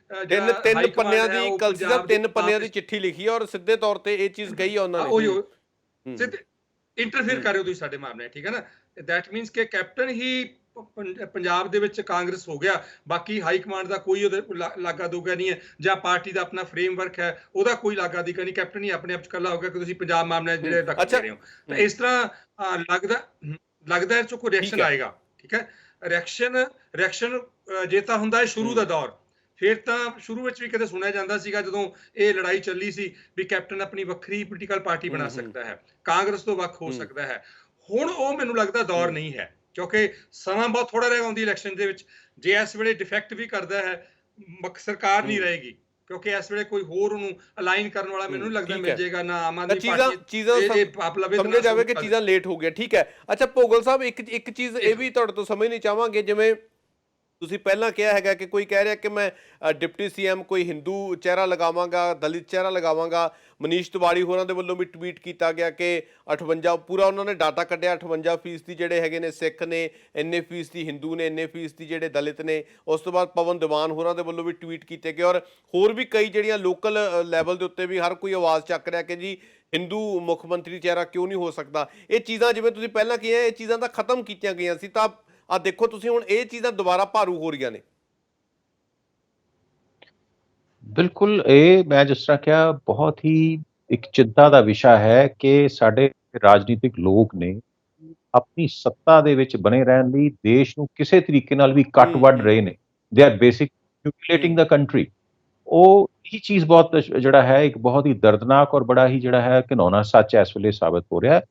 Speaker 1: ਤਿੰਨ ਪੰਨਿਆਂ ਦੀ, ਕਲਸੀ ਸਾਹਿਬ 3 ਪੰਨਿਆਂ ਦੀ ਚਿੱਠੀ ਲਿਖੀ ਹੈ ਔਰ ਸਿੱਧੇ ਤੌਰ ਤੇ ਇਹ ਚੀਜ਼ ਕਹੀ ਹੈ ਉਹਨਾਂ ਨੇ,
Speaker 3: ਸਿੱਧੇ ਇੰਟਰਫੇਅਰ ਕਰ ਰਹੇ ਹੋ ਤੁਸੀਂ ਸਾਡੇ ਮਾਮਲੇ, ਠੀਕ ਹੈ ਨਾ। ਦੈਟ ਮੀਨਸ ਕਿ ਕੈਪਟਨ ਹੀ ਪੰਜਾਬ ਦੇ ਵਿੱਚ ਕਾਂਗਰਸ ਹੋ ਗਿਆ, ਬਾਕੀ ਹਾਈ ਕਮਾਂਡ ਦਾ ਕੋਈ ਉਹਦੇ ਲਾਗਾ ਦੋਗਾ ਨਹੀਂ ਹੈ, ਜਾਂ ਪਾਰਟੀ ਦਾ ਆਪਣਾ ਫਰੇਮਵਰਕ ਹੈ ਉਹਦਾ ਕੋਈ ਲਾਗਾ ਦੀਗਾ ਨਹੀਂ। ਕੈਪਟਨ ਹੀ ਆਪਣੇ ਆਪ 'ਚ ਇਕੱਲਾ ਹੋ ਗਿਆ ਕਿ ਤੁਸੀਂ ਪੰਜਾਬ ਮਾਮਲੇ ਜਿਹੜੇ ਰੱਖ ਰਹੇ ਹੋ। ਤਾਂ ਇਸ ਤਰ੍ਹਾਂ ਲੱਗਦਾ ਇਹ 'ਚੋਂ ਕੋਈ ਰਿਐਕਸ਼ਨ ਆਏਗਾ, ਠੀਕ ਹੈ। ਰਿਐਕਸ਼ਨ ਜੇ ਤਾਂ ਹੁੰਦਾ ਹੈ ਸ਼ੁਰੂ ਦਾ ਦੌਰ, ਫਿਰ ਤਾਂ ਸ਼ੁਰੂ ਵਿੱਚ ਵੀ ਕਦੇ ਸੁਣਿਆ ਜਾਂਦਾ ਸੀਗਾ ਜਦੋਂ ਇਹ ਲੜਾਈ ਚੱਲੀ ਸੀ ਵੀ ਕੈਪਟਨ ਆਪਣੀ ਵੱਖਰੀ ਪੋਲੀਟੀਕਲ ਪਾਰਟੀ ਬਣਾ ਸਕਦਾ ਹੈ, ਕਾਂਗਰਸ ਤੋਂ ਵੱਖ ਹੋ ਸਕਦਾ ਹੈ। ਹੁਣ ਉਹ ਮੈਨੂੰ ਲੱਗਦਾ ਦੌਰ ਨਹੀਂ ਹੈ, ਕਿਉਂਕਿ ਸਮਾਂ ਬਹੁਤ ਥੋੜਾ ਰਹਿ ਗਿਆ ਇਲੈਕਸ਼ਨ ਦੇ ਵਿੱਚ। ਜੇ ਇਸ ਵੇਲੇ ਡਿਫੈਕਟ ਵੀ ਕਰਦਾ ਹੈ, ਸਰਕਾਰ ਨਹੀਂ ਰਹੇਗੀ, ਕਿਉਂਕਿ ਇਸ ਵੇਲੇ ਕੋਈ ਹੋਰ ਉਹਨੂੰ ਅਲਾਈਨ ਕਰਨ ਵਾਲਾ ਮੈਨੂੰ ਨਹੀਂ ਲੱਗਦਾ ਮਿਲ ਜਾਏਗਾ। ਨਾ ਆਮ ਆਦਮੀ ਪਾਰਟੀ
Speaker 1: ਚੀਜ਼ਾਂ ਸਮਝਿਆ ਜਾਵੇ ਕਿ ਚੀਜ਼ਾਂ ਲੇਟ ਹੋ ਗਈਆਂ, ਠੀਕ ਹੈ। ਅੱਛਾ ਭੋਗਲ ਸਾਹਿਬ, ਇੱਕ ਚੀਜ਼ ਇਹ ਵੀ ਤੁਹਾਡੇ ਤੋਂ ਸਮਝਣੀ ਚਾਹਾਂਗੇ, ਜਿਵੇਂ ਤੁਸੀਂ ਪਹਿਲਾਂ ਕਿਹਾ ਹੈਗਾ ਕਿ ਕੋਈ ਕਹਿ ਰਿਹਾ ਕਿ ਮੈਂ ਡਿਪਟੀ CM ਕੋਈ ਹਿੰਦੂ ਚਿਹਰਾ ਲਗਾਵਾਂਗਾ, ਦਲਿਤ ਚਿਹਰਾ ਲਗਾਵਾਂਗਾ। ਮਨੀਸ਼ ਤਿਵਾੜੀ ਹੋਰਾਂ ਦੇ ਵੱਲੋਂ ਵੀ ਟਵੀਟ ਕੀਤਾ ਗਿਆ ਕਿ 58 ਪੂਰਾ ਉਹਨਾਂ ਨੇ ਡਾਟਾ ਕੱਢਿਆ, 58% ਜਿਹੜੇ ਹੈਗੇ ਨੇ ਸਿੱਖ ਨੇ, ਇੰਨੇ ਫੀਸਦੀ ਹਿੰਦੂ ਨੇ, ਇੰਨੇ ਫੀਸਦੀ ਜਿਹੜੇ ਦਲਿਤ ਨੇ। ਉਸ ਤੋਂ ਬਾਅਦ ਪਵਨ ਦੀਵਾਨ ਹੋਰਾਂ ਦੇ ਵੱਲੋਂ ਵੀ ਟਵੀਟ ਕੀਤੇ ਗਏ, ਔਰ ਹੋਰ ਵੀ ਕਈ ਜਿਹੜੀਆਂ ਲੋਕਲ ਲੈਵਲ ਦੇ ਉੱਤੇ ਵੀ ਹਰ ਕੋਈ ਆਵਾਜ਼ ਚੱਕ ਰਿਹਾ ਕਿ ਜੀ ਹਿੰਦੂ ਮੁੱਖ ਮੰਤਰੀ ਚਿਹਰਾ ਕਿਉਂ ਨਹੀਂ ਹੋ ਸਕਦਾ। ਇਹ ਚੀਜ਼ਾਂ ਜਿਵੇਂ ਤੁਸੀਂ ਪਹਿਲਾਂ ਕਿਹਾ, ਇਹ ਚੀਜ਼ਾਂ ਤਾਂ ਖਤਮ ਕੀਤੀਆਂ ਗਈਆਂ ਸੀ, ਤਾਂ ਆ ਦੇਖੋ ਤੁਸੀਂ ਹੁਣ ਇਹ ਚੀਜ਼ਾਂ ਦੁਬਾਰਾ ਭਾਰੂ ਹੋ ਰਹੀਆਂ ਨੇ।
Speaker 2: ਬਿਲਕੁਲ, ਇਹ ਮੈਂ ਜਿਸ ਤਰ੍ਹਾਂ ਕਿਹਾ ਬਹੁਤ ਹੀ ਇੱਕ ਚਿੰਤਾ ਦਾ ਵਿਸ਼ਾ ਹੈ ਕਿ ਸਾਡੇ ਰਾਜਨੀਤਿਕ ਲੋਕ ਨੇ ਆਪਣੀ ਸੱਤਾ ਦੇ ਵਿੱਚ ਬਣੇ ਰਹਿਣ ਲਈ ਦੇਸ਼ ਨੂੰ ਕਿਸੇ ਤਰੀਕੇ ਨਾਲ ਵੀ ਕੱਟ ਵੱਢ ਰਹੇ ਨੇ। They are basic manipulating the country. ਉਹ ਇਹ ਚੀਜ਼ ਬਹੁਤ ਜਿਹੜਾ ਹੈ ਇੱਕ ਬਹੁਤ ਹੀ ਦਰਦਨਾਕ ਔਰ ਬੜਾ ਹੀ ਜਿਹੜਾ ਹੈ ਘਿਨੌਣਾ ਸੱਚ ਇਸ ਵੇਲੇ ਸਾਬਤ ਹੋ ਰਿਹਾ ਹੈ।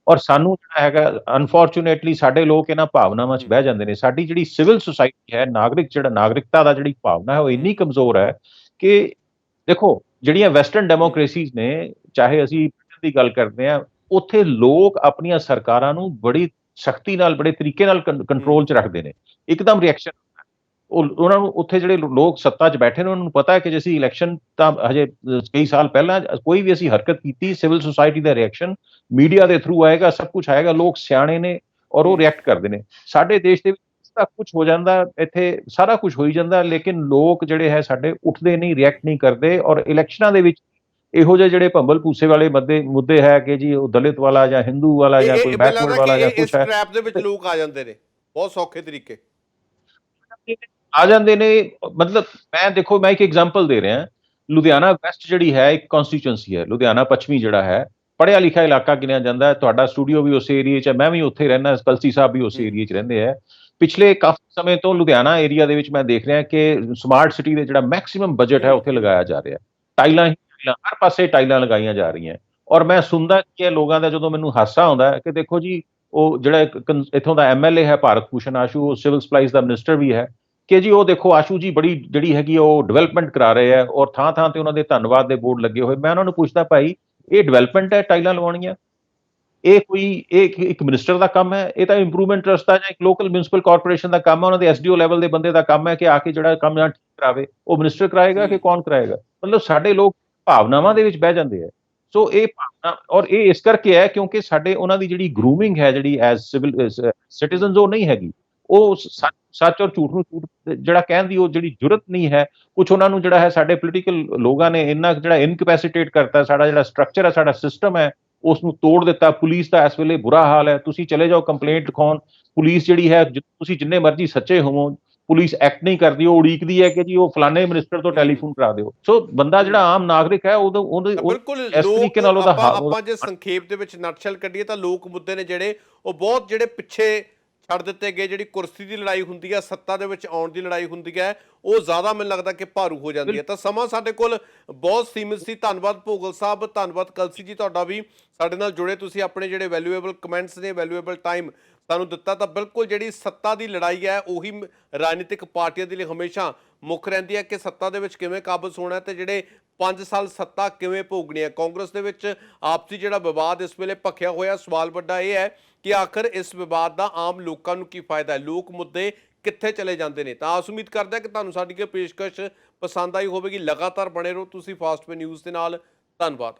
Speaker 2: ਔਰ ਸਾਨੂੰ ਜਿਹੜਾ ਹੈਗਾ ਅਨਫੋਰਚੂਨੇਟਲੀ ਸਾਡੇ ਲੋਕ ਇਹਨਾਂ ਭਾਵਨਾਵਾਂ 'ਚ ਬਹਿ ਜਾਂਦੇ ਨੇ। ਸਾਡੀ ਜਿਹੜੀ ਸਿਵਲ ਸੁਸਾਇਟੀ ਹੈ, ਨਾਗਰਿਕਤਾ ਦਾ ਜਿਹੜੀ ਭਾਵਨਾ ਹੈ, ਉਹ ਇੰਨੀ ਕਮਜ਼ੋਰ ਹੈ ਕਿ ਦੇਖੋ ਜਿਹੜੀਆਂ ਵੈਸਟਰਨ ਡੈਮੋਕ੍ਰੇਸੀਜ਼ ਨੇ, ਚਾਹੇ ਅਸੀਂ ਬ੍ਰਿਟਨ ਦੀ ਗੱਲ ਕਰਦੇ ਹਾਂ, ਉੱਥੇ ਲੋਕ ਆਪਣੀਆਂ ਸਰਕਾਰਾਂ ਨੂੰ ਬੜੀ ਸਖਤੀ ਨਾਲ, ਬੜੇ ਤਰੀਕੇ ਨਾਲ ਕੰਟਰੋਲ 'ਚ ਰੱਖਦੇ ਨੇ। ਇੱਕਦਮ ਰਿਐਕਸ਼ਨ ਉਹਨਾਂ ਨੂੰ, ਉੱਥੇ ਜਿਹੜੇ ਲੋਕ ਸੱਤਾ 'ਚ ਬੈਠੇ ਨੇ ਉਹਨਾਂ ਨੂੰ ਪਤਾ ਹੈ ਕਿ ਜੇ ਅਸੀਂ ਇਲੈਕਸ਼ਨ ਤਾਂ ਹਜੇ ਕਈ ਸਾਲ ਪਹਿਲਾਂ ਕੋਈ ਵੀ ਅਸੀਂ ਹਰਕਤ ਕੀਤੀ, ਸਿਵਲ ਸੁਸਾਇਟੀ ਦਾ ਰਿਐਕਸ਼ਨ ਮੀਡੀਆ ਦੇ ਥਰੂ ਆਏਗਾ, ਸਭ ਕੁਝ ਆਏਗਾ। ਲੋਕ ਸਿਆਣੇ ਨੇ ਔਰ ਉਹ ਰਿਐਕਟ ਕਰਦੇ ਨੇ। ਸਾਡੇ ਦੇਸ਼ ਦੇ ਵਿੱਚ ਸਭ ਕੁਝ ਹੋ ਜਾਂਦਾ, ਇੱਥੇ ਸਾਰਾ ਕੁਝ ਹੋਈ ਜਾਂਦਾ, ਲੇਕਿਨ ਲੋਕ ਜਿਹੜੇ ਹੈ ਸਾਡੇ ਉੱਠਦੇ ਨਹੀਂ, ਰਿਐਕਟ ਨਹੀਂ ਕਰਦੇ। ਔਰ ਇਲੈਕਸ਼ਨਾਂ ਦੇ ਵਿੱਚ ਇਹੋ ਜਿਹੇ ਜਿਹੜੇ ਭੰਬਲ ਭੂਸੇ ਵਾਲੇ ਮੁੱਦੇ ਹੈ ਕਿ ਜੀ ਉਹ ਦਲਿਤ ਵਾਲਾ ਜਾਂ ਹਿੰਦੂ ਵਾਲਾ ਜਾਂ ਕੋਈ ਬੈਕਵਰਡ ਵਾਲਾ ਜਾਂ ਕੁਝ ਹੈ,
Speaker 1: ਟ੍ਰੈਪ ਦੇ ਵਿੱਚ ਲੋਕ ਆ ਜਾਂਦੇ ਨੇ ਬਹੁਤ ਸੌਖੇ ਤਰੀਕੇ
Speaker 2: ਆ ਜਾਂਦੇ ਨੇ। ਮਤਲਬ ਦੇਖੋ ਮੈਂ ਇੱਕ ਐਗਜ਼ਾਮਪਲ ਦੇ ਰਿਹਾ, ਲੁਧਿਆਣਾ ਵੈਸਟ ਜਿਹੜੀ ਹੈ ਇੱਕ ਕਨਸਟੀਚੁਐਂਸੀ ਹੈ, ਲੁਧਿਆਣਾ ਪੱਛਮੀ ਜਿਹੜਾ ਹੈ ਪੜ੍ਹਿਆ ਲਿਖਿਆ ਇਲਾਕਾ ਗਿਣਿਆ ਜਾਂਦਾ ਹੈ। ਤੁਹਾਡਾ ਸਟੂਡੀਓ ਵੀ ਉਸ ਏਰੀਏ 'ਚ ਹੈ, ਮੈਂ ਵੀ ਉੱਥੇ ਰਹਿੰਦਾ, ਕਲਸੀ ਸਾਹਿਬ ਵੀ ਉਸ ਏਰੀਏ 'ਚ ਰਹਿੰਦੇ ਹੈ। ਪਿਛਲੇ ਕਾਫੀ ਸਮੇਂ ਤੋਂ ਲੁਧਿਆਣਾ ਏਰੀਆ ਦੇ ਵਿੱਚ ਮੈਂ ਦੇਖ ਰਿਹਾ ਕਿ ਸਮਾਰਟ ਸਿਟੀ ਦੇ ਜਿਹੜਾ ਮੈਕਸਿਮਮ ਬਜਟ ਹੈ ਉੱਥੇ ਲਗਾਇਆ ਜਾ ਰਿਹਾ। ਟਾਈਲਾਂ ਹੀ ਟਾਈਲਾਂ, ਹਰ ਪਾਸੇ ਟਾਈਲਾਂ ਲਗਾਈਆਂ ਜਾ ਰਹੀਆਂ। ਔਰ ਮੈਂ ਸੁਣਦਾ ਕਿ ਲੋਕਾਂ ਦਾ, ਜਦੋਂ ਮੈਨੂੰ ਹਾਸਾ ਆਉਂਦਾ ਹੈ ਕਿ ਦੇਖੋ ਜੀ, ਉਹ ਜਿਹੜਾ ਇੱਥੋਂ ਦਾ ਐਮਐਲਏ ਹੈ ਭਾਰਤ ਭੂਸ਼ਣ ਆਸ਼ੂ, ਉਹ ਸਿਵਲ ਸਪਲਾਈਜ਼ ਦਾ ਮਿਨਿਸਟਰ ਵੀ ਹੈ, ਕਿ ਜੀ ਉਹ ਦੇਖੋ ਆਸ਼ੂ ਜੀ ਬੜੀ ਜਿਹੜੀ ਹੈਗੀ ਉਹ ਡਿਵੈਲਪਮੈਂਟ ਕਰਾ ਰਹੇ ਹੈ ਔਰ ਥਾਂ ਥਾਂ ਤੇ ਉਹਨਾਂ ਦੇ ਧੰਨਵਾਦ ਦੇ ਬੋਰਡ ਲੱਗੇ ਹੋਏ। ਮੈਂ ਉਹਨਾਂ ਨੂੰ ਪੁੱਛਦਾ, ਭਾਈ ਇਹ ਡਿਵੈਲਪਮੈਂਟ ਹੈ ਟਾਈਲਾਂ ਲਵਾਉਣੀਆਂ? ਇਹ ਇੱਕ ਮਿਨਿਸਟਰ ਦਾ ਕੰਮ ਹੈ? ਇਹ ਤਾਂ ਇੰਪਰੂਵਮੈਂਟ ਟਰਸਟ ਦਾ ਜਾਂ ਇੱਕ ਲੋਕਲ ਮਿਊਨਿਸਪਲ ਕਾਰਪੋਰੇਸ਼ਨ ਦਾ ਕੰਮ ਹੈ, ਉਹਨਾਂ ਦੇ ਐਸਡੀਓ ਲੈਵਲ ਦੇ ਬੰਦੇ ਦਾ ਕੰਮ ਹੈ ਕਿ ਆ ਕੇ ਜਿਹੜਾ ਕੰਮ ਠੀਕ ਕਰਾਵੇ। ਉਹ ਮਿਨਿਸਟਰ ਕਰਾਏਗਾ ਕਿ ਕੌਣ ਕਰਾਏਗਾ? ਮਤਲਬ ਸਾਡੇ ਲੋਕ ਭਾਵਨਾਵਾਂ ਦੇ ਵਿੱਚ ਬਹਿ ਜਾਂਦੇ ਆ। ਸੋ ਇਹ ਭਾਵਨਾ, ਔਰ ਇਹ ਇਸ ਕਰਕੇ ਹੈ ਕਿਉਂਕਿ ਸਾਡੇ ਉਹਨਾਂ ਦੀ ਜਿਹੜੀ ਗਰੂਮਿੰਗ ਹੈ, ਜਿਹੜੀ ਐਜ਼ ਸਿਵਲ ਸਿਟੀਜ਼ਨਸ, ਉਹ ਨਹੀਂ ਹੈਗੀ। ਉਹ ਸੱਚ ਔਰ ਝੂਠ ਨੂੰ ਝੂਠ ਜਿਹੜਾ ਕਹਿਣ ਦੀ ਉਹ ਜਿਹੜੀ ਜੁਰਤ ਨਹੀਂ ਹੈ। ਕੁਝ ਉਹਨਾਂ ਨੂੰ ਜਿਹੜਾ ਹੈ ਸਾਡੇ ਪੋਲੀਟੀਕਲ ਲੋਕਾਂ ਨੇ ਇੰਨਾ ਜਿਹੜਾ ਇਨਕੈਪੈਸਿਟੇਟ ਕਰਤਾ, ਸਾਡਾ ਜਿਹੜਾ ਸਟਰਕਚਰ ਹੈ, ਸਾਡਾ ਸਿਸਟਮ ਹੈ, ਉਸ ਨੂੰ ਤੋੜ ਦਿੱਤਾ। ਪੁਲਿਸ ਦਾ ਇਸ ਵੇਲੇ ਬੁਰਾ ਹਾਲ ਹੈ। ਤੁਸੀਂ ਚਲੇ ਜਾਓ ਕੰਪਲੇਂਟ ਲਿਖਾਉਣ, ਪੁਲਿਸ ਜਿਹੜੀ ਹੈ, ਤੁਸੀਂ ਜਿੰਨੇ ਮਰਜ਼ੀ ਸੱਚੇ ਹੋਵੋ, ਪੁਲਿਸ ਐਕਟ ਨਹੀਂ ਕਰਦੀ। ਉਹ ਉਡੀਕਦੀ ਹੈ ਕਿ ਜੀ ਉਹ ਫਲਾਣੇ ਮਿਨਿਸਟਰ ਤੋਂ ਟੈਲੀਫੋਨ ਕਰਾ ਦਿਓ। ਸੋ ਬੰਦਾ ਜਿਹੜਾ ਆਮ ਨਾਗਰਿਕ ਹੈ ਉਹਦੇ
Speaker 1: ਬਿਲਕੁਲ
Speaker 2: ਇਸ ਤਰੀਕੇ ਨਾਲ ਉਹਦਾ
Speaker 1: ਆਪਾਂ ਜੇ ਸੰਖੇਪ ਦੇ ਵਿੱਚ ਨਟਸ਼ਲ ਕੱਢੀਏ ਤਾਂ ਲੋਕ ਮੁੱਦੇ ਨੇ ਜਿਹੜੇ ਉਹ ਬਹੁਤ ਜਿਹੜੇ ਪਿੱਛੇ ਛੱਡ ਦਿੱਤੇ ਗਏ। ਜਿਹੜੀ ਕੁਰਸੀ ਦੀ ਲੜਾਈ ਹੁੰਦੀ ਹੈ, ਸੱਤਾ ਦੇ ਵਿੱਚ ਆਉਣ ਦੀ ਲੜਾਈ ਹੁੰਦੀ ਹੈ, ਉਹ ਜ਼ਿਆਦਾ ਮੈਨੂੰ ਲੱਗਦਾ ਕਿ ਭਾਰੂ ਹੋ ਜਾਂਦੀ ਹੈ। ਤਾਂ ਸਮਾਂ ਸਾਡੇ ਕੋਲ ਬਹੁਤ ਸੀਮਿਤ ਸੀ। ਧੰਨਵਾਦ ਭੋਗਲ ਸਾਹਿਬ, ਧੰਨਵਾਦ ਕਲਸੀ ਜੀ ਤੁਹਾਡਾ ਵੀ ਸਾਡੇ ਨਾਲ ਜੁੜੇ। ਤੁਸੀਂ ਆਪਣੇ ਜਿਹੜੇ ਵੈਲਿਊਏਬਲ ਕਮੈਂਟਸ ਨੇ, ਵੈਲਿਊਏਬਲ ਟਾਈਮ ਸਾਨੂੰ ਦਿੱਤਾ। ਤਾਂ ਬਿਲਕੁਲ ਜਿਹੜੀ ਸੱਤਾ ਦੀ ਲੜਾਈ ਹੈ ਉਹੀ ਰਾਜਨੀਤਿਕ ਪਾਰਟੀਆਂ ਦੇ ਲਈ ਹਮੇਸ਼ਾ ਮੁੱਖ ਰਹਿੰਦੀ ਹੈ ਕਿ ਸੱਤਾ ਦੇ ਵਿੱਚ ਕਿਵੇਂ ਕਾਬਜ਼ ਹੋਣਾ ਤੇ ਜਿਹੜੇ 5 ਸਾਲ ਸੱਤਾ ਕਿਵੇਂ ਭੋਗਣੀ ਹੈ। ਕਾਂਗਰਸ ਦੇ ਵਿੱਚ ਆਪਸੀ ਜਿਹੜਾ ਵਿਵਾਦ ਇਸ ਵੇਲੇ ਭਖਿਆ ਹੋਇਆ, ਸਵਾਲ ਵੱਡਾ ਇਹ ਹੈ ਕਿ ਆਖਰ ਇਸ ਵਿਵਾਦ ਦਾ ਆਮ ਲੋਕਾਂ ਨੂੰ ਕੀ ਫਾਇਦਾ ਹੈ, ਲੋਕ ਮੁੱਦੇ ਕਿੱਥੇ ਚਲੇ ਜਾਂਦੇ ਨੇ। ਤਾਂ ਆਸ ਉਮੀਦ ਕਰਦਾ ਕਿ ਤੁਹਾਨੂੰ ਸਾਡੀ ਇਹ ਪੇਸ਼ਕਸ਼ ਪਸੰਦ ਆਈ ਹੋਵੇਗੀ। ਲਗਾਤਾਰ ਬਣੇ ਰਹੋ ਤੁਸੀਂ ਫਾਸਟ ਵੇ ਨਿਊਜ਼ ਦੇ ਨਾਲ। ਧੰਨਵਾਦ।